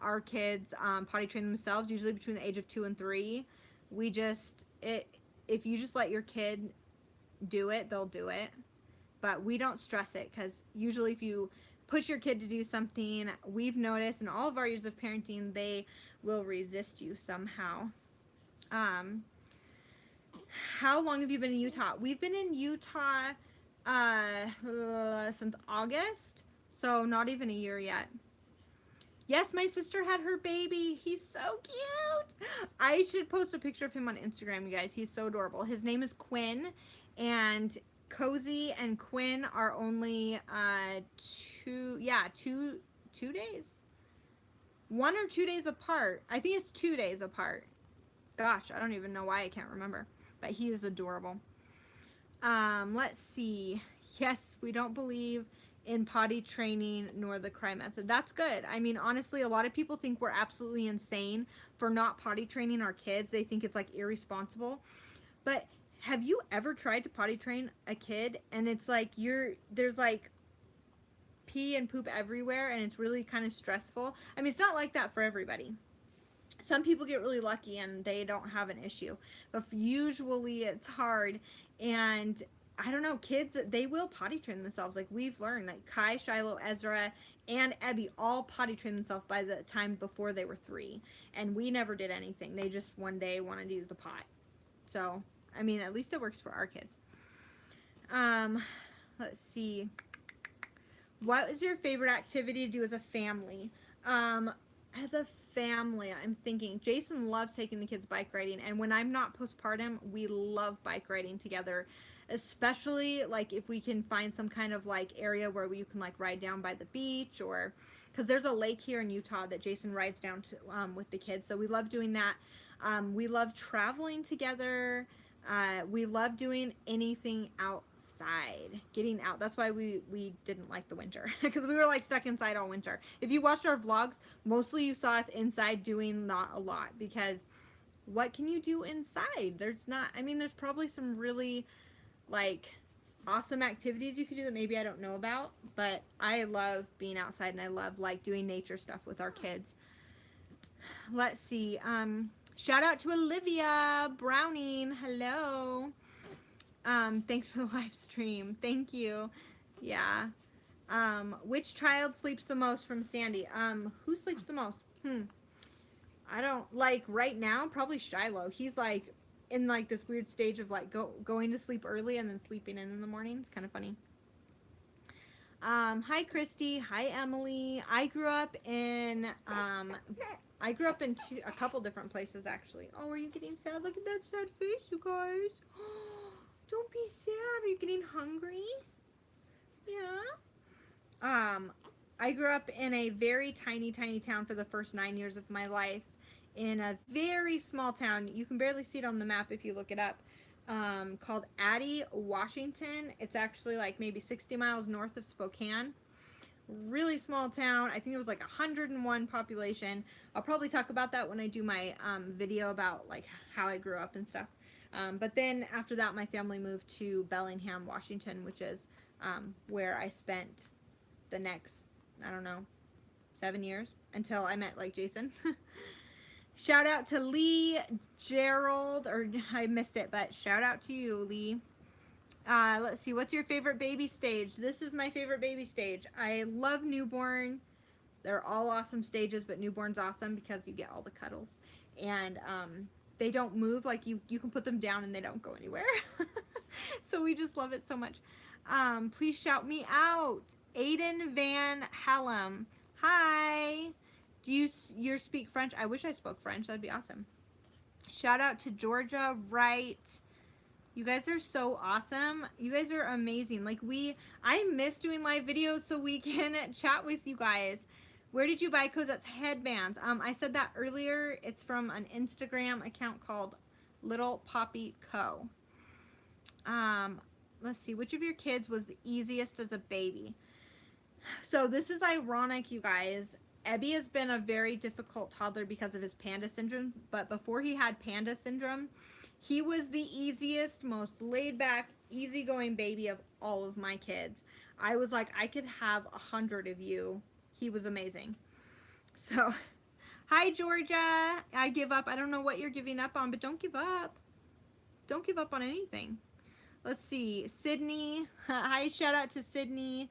Our kids potty train themselves, usually between the age of 2 and 3. If you just let your kid do it, they'll do it. But we don't stress it, because usually if you push your kid to do something, we've noticed in all of our years of parenting, they will resist you somehow. How long have you been in Utah? We've been in Utah since August, so not even a year yet. Yes, my sister had her baby. He's so cute. I should post a picture of him on Instagram, you guys. He's so adorable. His name is Quinn, and Cozy and Quinn are only 2 days, 1 or 2 days apart. I think it's 2 days apart. Gosh, I don't even know why I can't remember, but he is adorable. Let's see. Yes, we don't believe in potty training nor the cry method. That's good. I mean, honestly, a lot of people think we're absolutely insane for not potty training our kids. They think it's like irresponsible. But have you ever tried to potty train a kid and it's like there's like pee and poop everywhere and it's really kind of stressful? I mean, it's not like that for everybody. Some people get really lucky and they don't have an issue, but usually it's hard. And I don't know, kids, they will potty train themselves. Like we've learned, like Kai, Shiloh, Ezrah, and Ebby all potty trained themselves by the time before they were 3, and we never did anything. They just one day wanted to use the pot. So I mean, at least it works for our kids. Let's see. What is your favorite activity to do as a family? As a family, I'm thinking Jason loves taking the kids bike riding, and when I'm not postpartum, we love bike riding together, especially like if we can find some kind of like area where you can like ride down by the beach, or because there's a lake here in Utah that Jason rides down to with the kids, so we love doing that. We love traveling together. We love doing anything outside, getting out. That's why we didn't like the winter, because we were like stuck inside all winter. If you watched our vlogs, mostly you saw us inside doing not a lot, because what can you do inside? There's not, I mean, there's probably some really like awesome activities you could do that maybe I don't know about, but I love being outside and I love like doing nature stuff with our kids. Let's see. Shout out to Olivia Browning. Hello. Thanks for the live stream. Thank you. Yeah. Which child sleeps the most from Sandy? Who sleeps the most? I don't, like right now, probably Shiloh. He's like in like this weird stage of like going to sleep early and then sleeping in the morning. It's kind of funny. Hi Christy. Hi Emily. I grew up in a couple different places actually. Oh, are you getting sad? Look at that sad face, you guys. Don't be sad. Are you getting hungry? Yeah. I grew up in a very tiny town for the first 9 years of my life, in a very small town. You can barely see it on the map if you look it up. Called Addy, Washington. It's actually like maybe 60 miles north of Spokane. Really small town. I think it was like 101 population. I'll probably talk about that when I do my video about like how I grew up and stuff. But then after that, my family moved to Bellingham, Washington, which is where I spent the next, I don't know, 7 years until I met like Jason. Shout out to Lee Gerald, or I missed it, but shout out to you, Lee. Let's see, what's your favorite baby stage? This is my favorite baby stage. I love newborn. They're all awesome stages, but newborn's awesome because you get all the cuddles. And they don't move. Like you can put them down and they don't go anywhere. So we just love it so much. Please shout me out. Aiden Van Hallam. Hi. Do you speak French? I wish I spoke French. That'd be awesome. Shout out to Georgia Wright. You guys are so awesome. You guys are amazing. Like I miss doing live videos so we can chat with you guys. Where did you buy Cozette's headbands? I said that earlier. It's from an Instagram account called Little Poppy Co. Let's see. Which of your kids was the easiest as a baby? So this is ironic, you guys. Ebby has been a very difficult toddler because of his panda syndrome, but before he had panda syndrome, he was the easiest, most laid back, easygoing baby of all of my kids. I was like, I could have 100 of you. He was amazing. So, hi Georgia. I give up. I don't know what you're giving up on, but don't give up. Don't give up on anything. Let's see. Sydney. Hi, shout out to Sydney.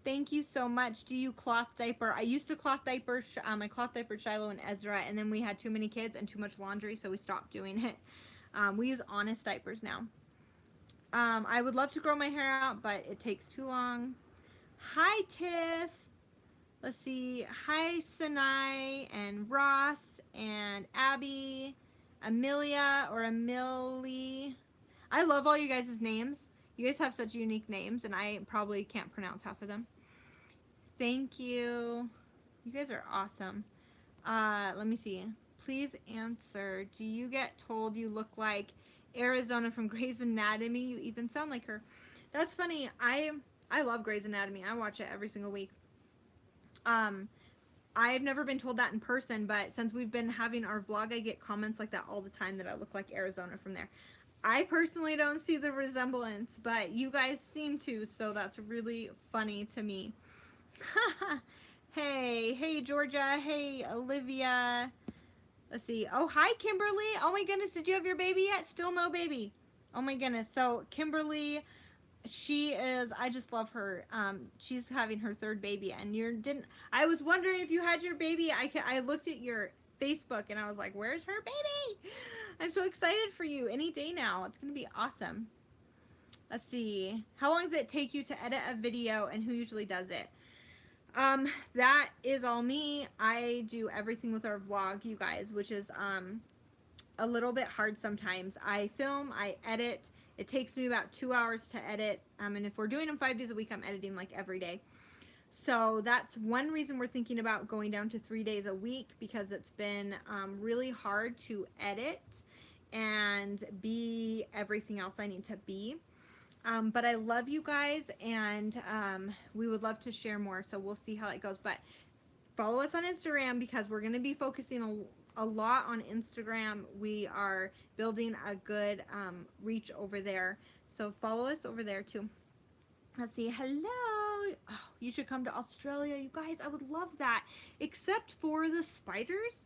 Thank you so much. Do you cloth diaper? I used to cloth diaper. I cloth diapered Shiloh and Ezra, and then we had too many kids and too much laundry, so we stopped doing it. We use Honest diapers now. I would love to grow my hair out, but it takes too long. Hi, Tiff. Let's see. Hi, Sinai and Ross and Abby, Amelia or Emily. I love all you guys' names. You guys have such unique names, and I probably can't pronounce half of them. Thank you. You guys are awesome. Let me see. Please answer. Do you get told you look like Arizona from Grey's Anatomy? You even sound like her. That's funny. I love Grey's Anatomy. I watch it every single week. I've never been told that in person, but since we've been having our vlog, I get comments like that all the time that I look like Arizona from there. I personally don't see the resemblance, but you guys seem to, so that's really funny to me. Hey Georgia, hey Olivia. Let's see. Oh, hi Kimberly. Oh my goodness, did you have your baby yet? Still no baby. Oh my goodness. So Kimberly, she is, I just love her. She's having her third baby, and I was wondering if you had your baby. I looked at your Facebook and I was like, where's her baby? I'm so excited for you. Any day now. It's gonna be awesome. Let's see. How long does it take you to edit a video, and who usually does it? That is all me. I do everything with our vlog, you guys, which is a little bit hard sometimes. I film, I edit. It takes me about 2 hours to edit. And if we're doing them 5 days a week, I'm editing like every day. So that's one reason we're thinking about going down to 3 days a week, because it's been really hard to edit and be everything else I need to be. But I love you guys, and we would love to share more, so we'll see how it goes. But follow us on Instagram, because we're going to be focusing a lot on Instagram. We are building a good reach over there, so follow us over there too. Let's see. Hello. Oh, you should come to Australia, you guys. I would love that, except for the spiders.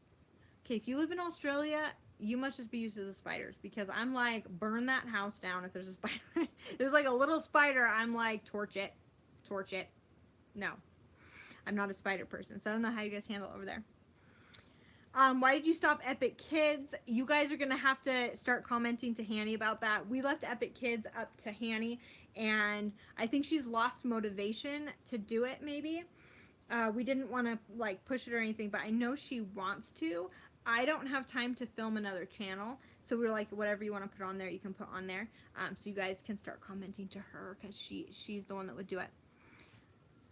Okay, if you live in Australia, you must just be used to the spiders, because I'm like, burn that house down if there's a spider. There's like a little spider, I'm like, torch it. No, I'm not a spider person, so I don't know how you guys handle it over there. Why did you stop Epik Kids? You guys are gonna have to start commenting to Hanny about that. We left Epik Kids up to Hanny, and I think she's lost motivation to do it. Maybe we didn't want to like push it or anything, but I know she wants to. I don't have time to film another channel, so we were like, whatever you want to put on there, you can put on there. So you guys can start commenting to her, because she's the one that would do it.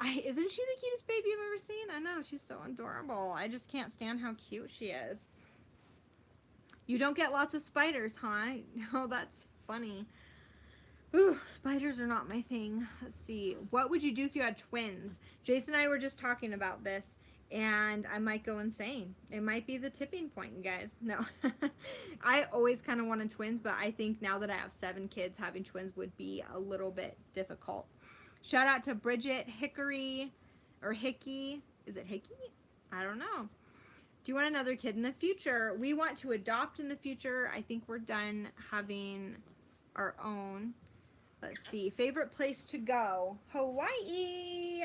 Isn't she the cutest baby I've ever seen? I know, she's so adorable. I just can't stand how cute she is. You don't get lots of spiders, huh? Oh, that's funny. Ooh, spiders are not my thing. Let's see. What would you do if you had twins? Jason and I were just talking about this, and I might go insane. It might be the tipping point, you guys. No. I always kind of wanted twins, but I think now that I have 7 kids, having twins would be a little bit difficult. Shout out to Bridget Hickory, or Hickey. Is it Hickey? I don't know. Do you want another kid in the future? We want to adopt in the future. I think we're done having our own. Let's see. Favorite place to go? Hawaii.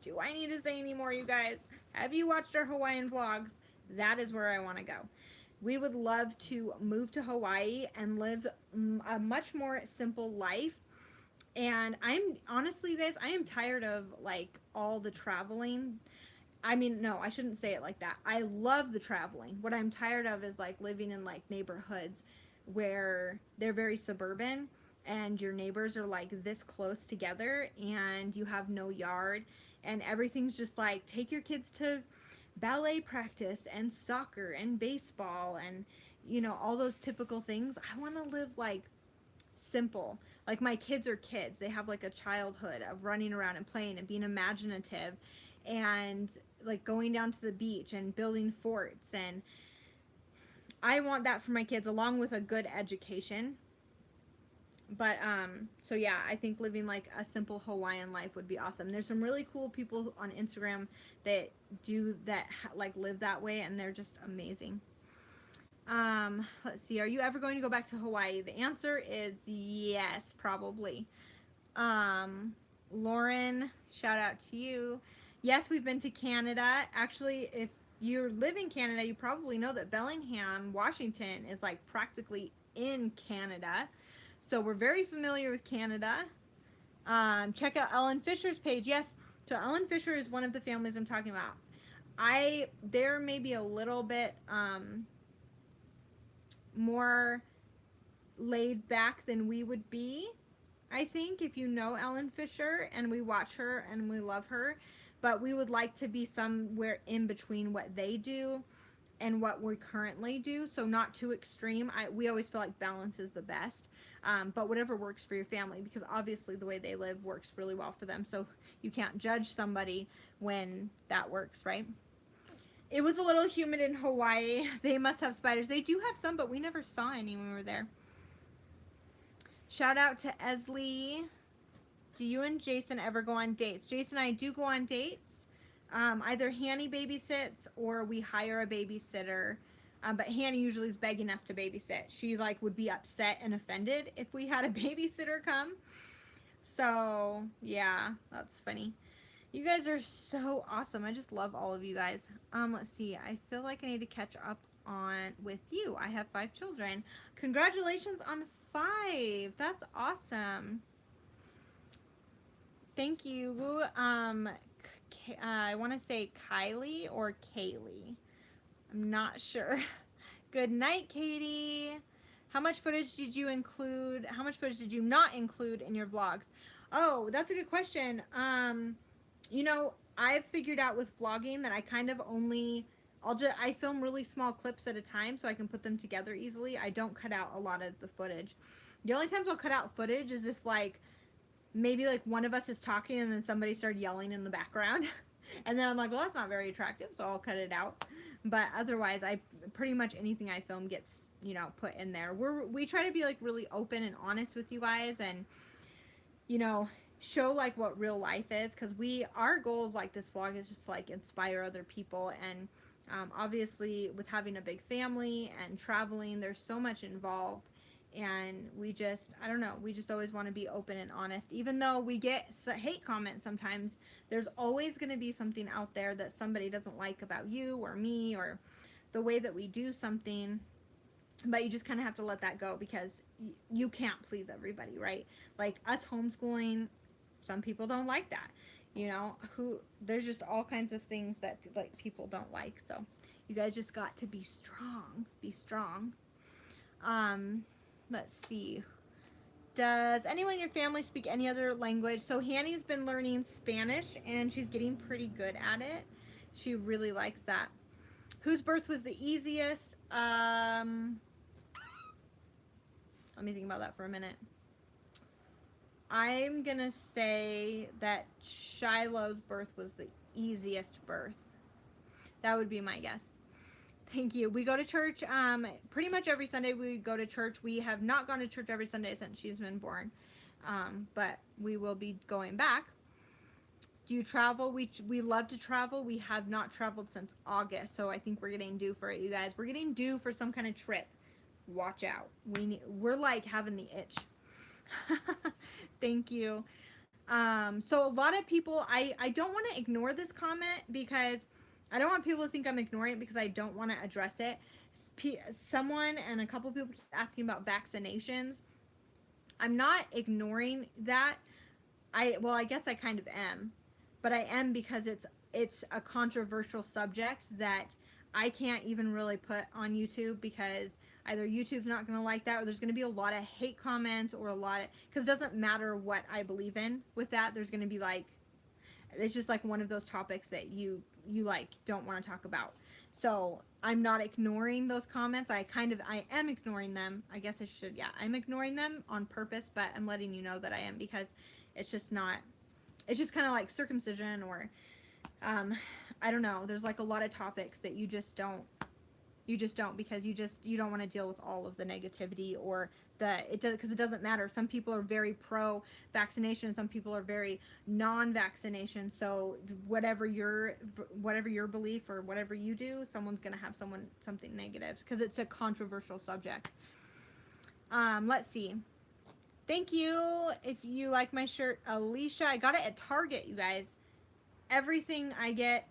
Do I need to say any more, you guys? Have you watched our Hawaiian vlogs? That is where I want to go. We would love to move to Hawaii and live a much more simple life. And honestly, you guys, I am tired of like all the traveling. I mean, no, I shouldn't say it like that. I love the traveling. What I'm tired of is like living in like neighborhoods where they're very suburban, and your neighbors are like this close together, and you have no yard, and everything's just like, take your kids to ballet practice and soccer and baseball and, you know, all those typical things. I want to live like simple. Like, my kids are kids. They have like a childhood of running around and playing and being imaginative, and like going down to the beach and building forts. And I want that for my kids, along with a good education. But so yeah, I think living like a simple Hawaiian life would be awesome. There's some really cool people on Instagram that do that, like live that way, and they're just amazing. Let's see. Are you ever going to go back to Hawaii? The answer is yes, probably. Lauren, shout out to you. Yes, we've been to Canada. Actually, if you live in Canada, you probably know that Bellingham, Washington is like practically in Canada. So we're very familiar with Canada. Check out Ellen Fisher's page. Yes, so Ellen Fisher is one of the families I'm talking about. They're maybe a little bit more laid back than we would be. I think, if you know Ellen Fisher, and we watch her and we love her, but we would like to be somewhere in between what they do and what we currently do, so not too extreme. We always feel like balance is the best, but whatever works for your family, because obviously the way they live works really well for them, so you can't judge somebody when that works, right? It was a little humid in Hawaii. They must have spiders. They do have some, but we never saw any when we were there. Shout out to Esley. Do you and Jason ever go on dates? Jason and I do go on dates. Either Hanny babysits or we hire a babysitter. But Hanny usually is begging us to babysit. She like would be upset and offended if we had a babysitter come. So yeah, that's funny. You guys are so awesome. I just love all of you guys. Let's see. I feel like I need to catch up on with you. I have 5 children. Congratulations on 5. That's awesome. Thank you. I want to say Kylie or Kaylee. I'm not sure. Good night, Katie. How much footage did you include? How much footage did you not include in your vlogs? Oh, that's a good question. You know, I've figured out with vlogging that I kind of only, I film really small clips at a time so I can put them together easily. I don't cut out a lot of the footage. The only times I'll cut out footage is if like, maybe like one of us is talking and then somebody started yelling in the background. And then I'm like, well, that's not very attractive, so I'll cut it out. But otherwise, pretty much anything I film gets, you know, put in there. We try to be like really open and honest with you guys, and, you know, show like what real life is, because our goal of like this vlog is just to like inspire other people. And obviously with having a big family and traveling, there's so much involved, and we just, I don't know, we just always want to be open and honest. Even though we get hate comments sometimes, there's always going to be something out there that somebody doesn't like about you or me or the way that we do something. But you just kind of have to let that go, because you can't please everybody, right? Like us homeschooling, some people don't like that, you know, there's just all kinds of things that like people don't like. So you guys just got to be strong. Let's see. Does anyone in your family speak any other language? So Hanny's been learning Spanish and she's getting pretty good at it. She really likes that. Whose birth was the easiest? Let me think about that for a minute. I'm gonna say that Shiloh's birth was the easiest birth. That would be my guess. Thank you. We go to church pretty much every Sunday. We go to church. We have not gone to church every Sunday since she's been born, but we will be going back. Do you travel? We love to travel. We have not traveled since August, so I think we're getting due for it, you guys. We're getting due for some kind of trip. Watch out. We're like having the itch. Thank you. So a lot of people, I don't want to ignore this comment, because I don't want people to think I'm ignoring it, because I don't want to address it. Someone and a couple people keep asking about vaccinations. I'm not ignoring that. I guess I kind of am, but I am because it's a controversial subject that I can't even really put on YouTube, because either YouTube's not going to like that, or there's going to be a lot of hate comments, or because it doesn't matter what I believe in with that. There's going to be like, it's just like one of those topics that you like don't want to talk about. So I'm not ignoring those comments. I am ignoring them. I guess I should. Yeah, I'm ignoring them on purpose, but I'm letting you know that I am, because it's just kind of like circumcision, or I don't know. There's like a lot of topics that you just don't, because you don't want to deal with all of the negativity, or because it doesn't matter. Some people are very pro vaccination, some people are very non-vaccination. So whatever your belief or whatever you do, someone's gonna have something negative, because it's a controversial subject. Let's see. Thank you. If you like my shirt, Alicia, I got it at Target, you guys. Everything I get,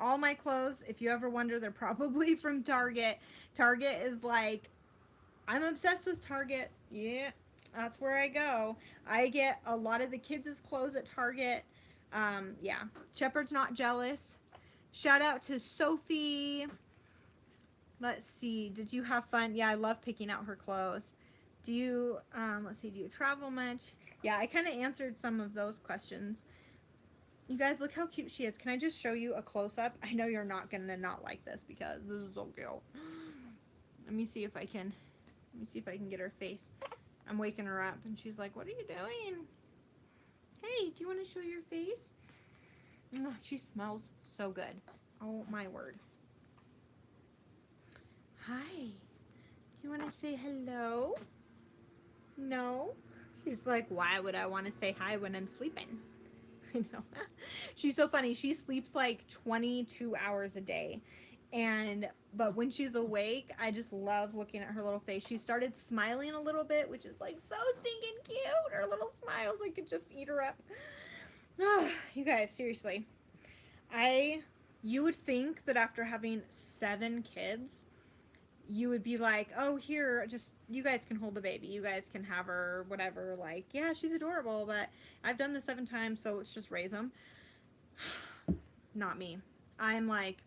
all my clothes, if you ever wonder, they're probably from Target. Target is like, I'm obsessed with Target. Yeah, that's where I go. I get a lot of the kids' clothes at Target. Yeah, Shepard's not jealous. Shout out to Sophie. Let's see, did you have fun? Yeah, I love picking out her clothes. Do you, let's see, do you travel much? Yeah, I kind of answered some of those questions. You guys, look how cute she is. Can I just show you a close-up? I know you're not going to not like this because this is so cute. Let me see if I can, get her face. I'm waking her up and she's like, what are you doing? Hey, do you want to show your face? Oh, she smells so good. Oh my word. Hi. Do you want to say hello? No? She's like, why would I want to say hi when I'm sleeping? You know, she's so funny. She sleeps like 22 hours a day. But when she's awake, I just love looking at her little face. She started smiling a little bit, which is like so stinking cute. Her little smiles, I could just eat her up. Oh, you guys, seriously. You would think that after having 7 kids, you would be like, oh, here, just, you guys can hold the baby. You guys can have her, whatever. Like, yeah, she's adorable, but I've done this 7 times, so let's just raise them. Not me. I'm like,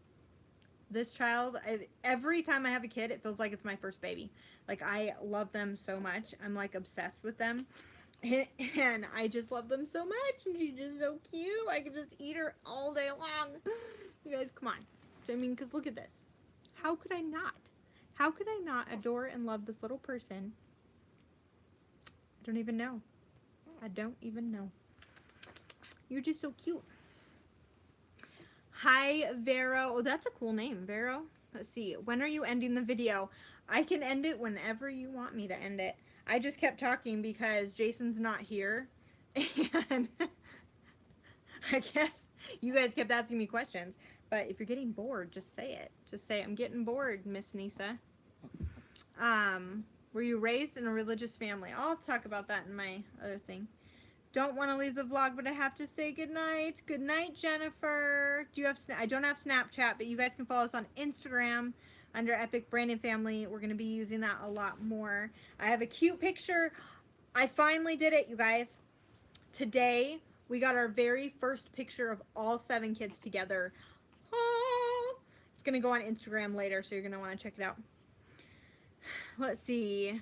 this child, every time I have a kid, it feels like it's my first baby. Like, I love them so much. I'm, like, obsessed with them. And I just love them so much. And she's just so cute. I could just eat her all day long. You guys, come on. I mean, because look at this. How could I not? How could I not adore and love this little person? I don't even know. I don't even know. You're just so cute. Hi, Vero. Oh, that's a cool name, Vero. Let's see. When are you ending the video? I can end it whenever you want me to end it. I just kept talking because Jason's not here. And I guess you guys kept asking me questions. But if you're getting bored, just say it. Just say, I'm getting bored, Miss Nisa. Were you raised in a religious family? I'll talk about that in my other thing. Don't want to leave the vlog, but I have to say goodnight. Good night, Jennifer. Do you have? I don't have Snapchat, but you guys can follow us on Instagram under Epik Brandon Family. We're going to be using that a lot more. I have a cute picture. I finally did it, you guys. Today, we got our very first picture of all 7 kids together. Oh, it's going to go on Instagram later, so you're going to want to check it out. Let's see.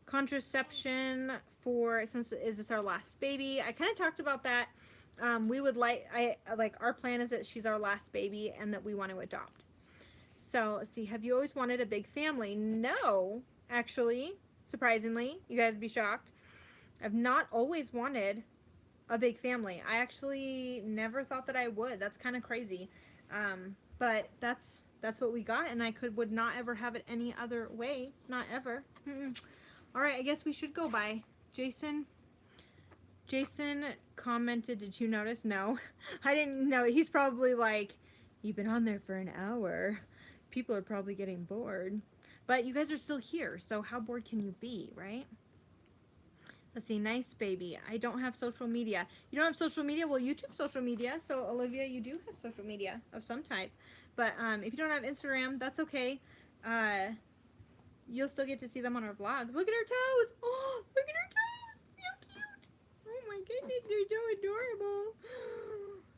Contraception since is this our last baby? I kind of talked about that. We would our plan is that she's our last baby and that we want to adopt. So let's see. Have you always wanted a big family? No, actually, surprisingly, you guys would be shocked. I've not always wanted a big family. I actually never thought that I would. That's kind of crazy. But that's what we got, and I would not ever have it any other way. Not ever. All right, I guess we should go by. Jason commented, did you notice? No, I didn't know. He's probably like, you've been on there for an hour. People are probably getting bored. But you guys are still here, so how bored can you be, right? Let's see, nice baby. I don't have social media. You don't have social media? Well, YouTube social media. So, Olivia, you do have social media of some type. But if you don't have Instagram, that's okay. You'll still get to see them on our vlogs. Look at her toes. Oh, look at her toes. How cute. Oh my goodness, they're so adorable.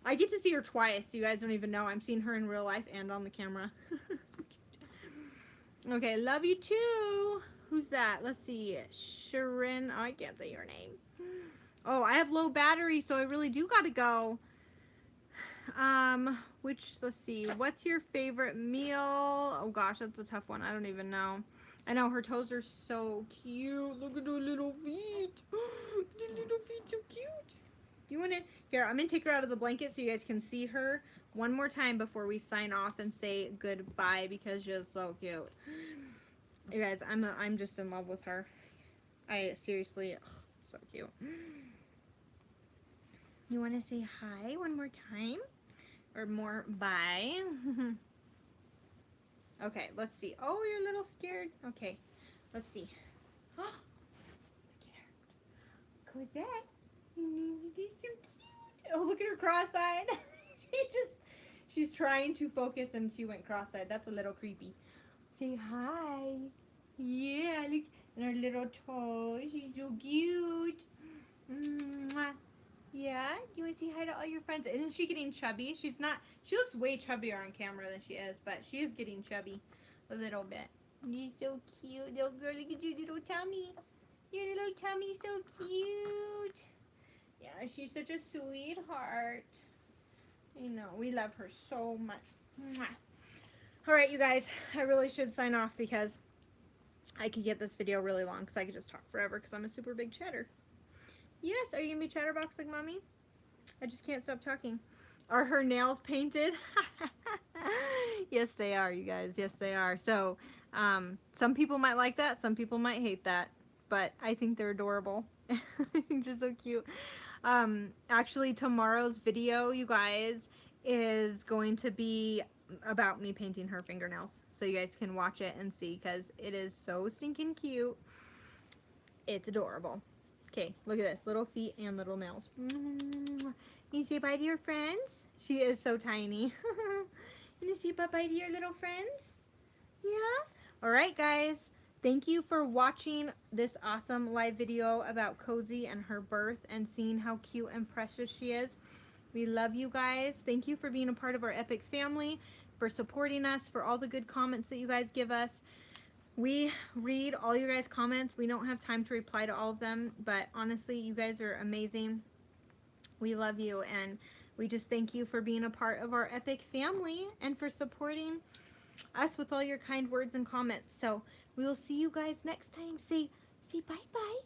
I get to see her twice. You guys don't even know. I'm seeing her in real life and on the camera. So cute. Okay, love you too. Who's that? Let's see. Sharon. Oh, I can't say your name. Oh, I have low battery, so I really do gotta go. Let's see. What's your favorite meal? Oh gosh, that's a tough one. I don't even know. I know her toes are so cute. Look at her little feet. The little feet so cute. Do you want to? Here, I'm gonna take her out of the blanket so you guys can see her one more time before we sign off and say goodbye because she's so cute. You guys, I'm just in love with her. I seriously, so cute. You want to say hi one more time? Or more bye? Okay, let's see. Oh, you're a little scared. Okay, let's see. Oh, look at her. Cozette. She's so cute. Oh, look at her cross-eyed. She's trying to focus and she went cross-eyed. That's a little creepy. Say hi. Yeah, look at her little toes. She's so cute. Mwah. Yeah, do you want to say hi to all your friends? Isn't she getting chubby? She looks way chubbier on camera than she is, but she is getting chubby a little bit. You're so cute, little girl. Look at your little tummy. Your little tummy's so cute. Yeah, she's such a sweetheart. You know, we love her so much. Mwah. All right, you guys, I really should sign off because I could get this video really long because I could just talk forever because I'm a super big chatter. Yes, are you going to be chatterbox like mommy? I just can't stop talking. Are her nails painted? Yes, they are, you guys. Yes, they are. So, some people might like that. Some people might hate that. But I think they're adorable. I think they're so cute. Actually, tomorrow's video, you guys, is going to be about me painting her fingernails. So you guys can watch it and see because it is so stinking cute. It's adorable. Okay, look at this. Little feet and little nails. You say bye to your friends? She is so tiny. You say bye-bye to your little friends? Yeah? Alright, guys. Thank you for watching this awesome live video about Cozy and her birth and seeing how cute and precious she is. We love you guys. Thank you for being a part of our Epik family, for supporting us, for all the good comments that you guys give us. We read all your guys' comments. We don't have time to reply to all of them, but honestly, you guys are amazing. We love you, and we just thank you for being a part of our Epik family and for supporting us with all your kind words and comments. So we will see you guys next time. Say bye-bye.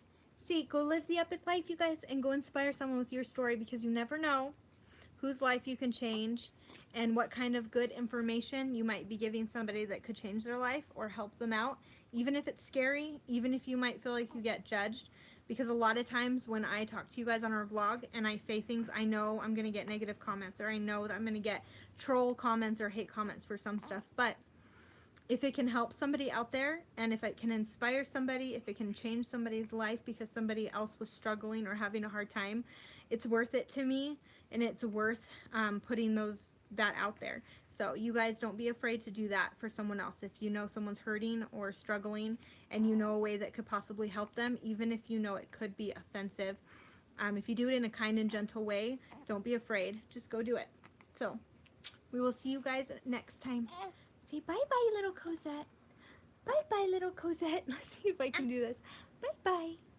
Say, go live the epic life, you guys, and go inspire someone with your story because you never know whose life you can change and what kind of good information you might be giving somebody that could change their life or help them out, even if it's scary, even if you might feel like you get judged. Because a lot of times when I talk to you guys on our vlog and I say things, I know I'm going to get negative comments, or I know that I'm going to get troll comments or hate comments for some stuff. But if it can help somebody out there, and if it can inspire somebody, if it can change somebody's life because somebody else was struggling or having a hard time, it's worth it to me, and it's worth putting that out there. So you guys don't be afraid to do that for someone else. If you know someone's hurting or struggling and you know a way that could possibly help them, even if you know it could be offensive, if you do it in a kind and gentle way, don't be afraid. Just go do it. So we will see you guys next time. Say bye-bye, little Cozette. Bye-bye, little Cozette. Let's see if I can do this. Bye-bye.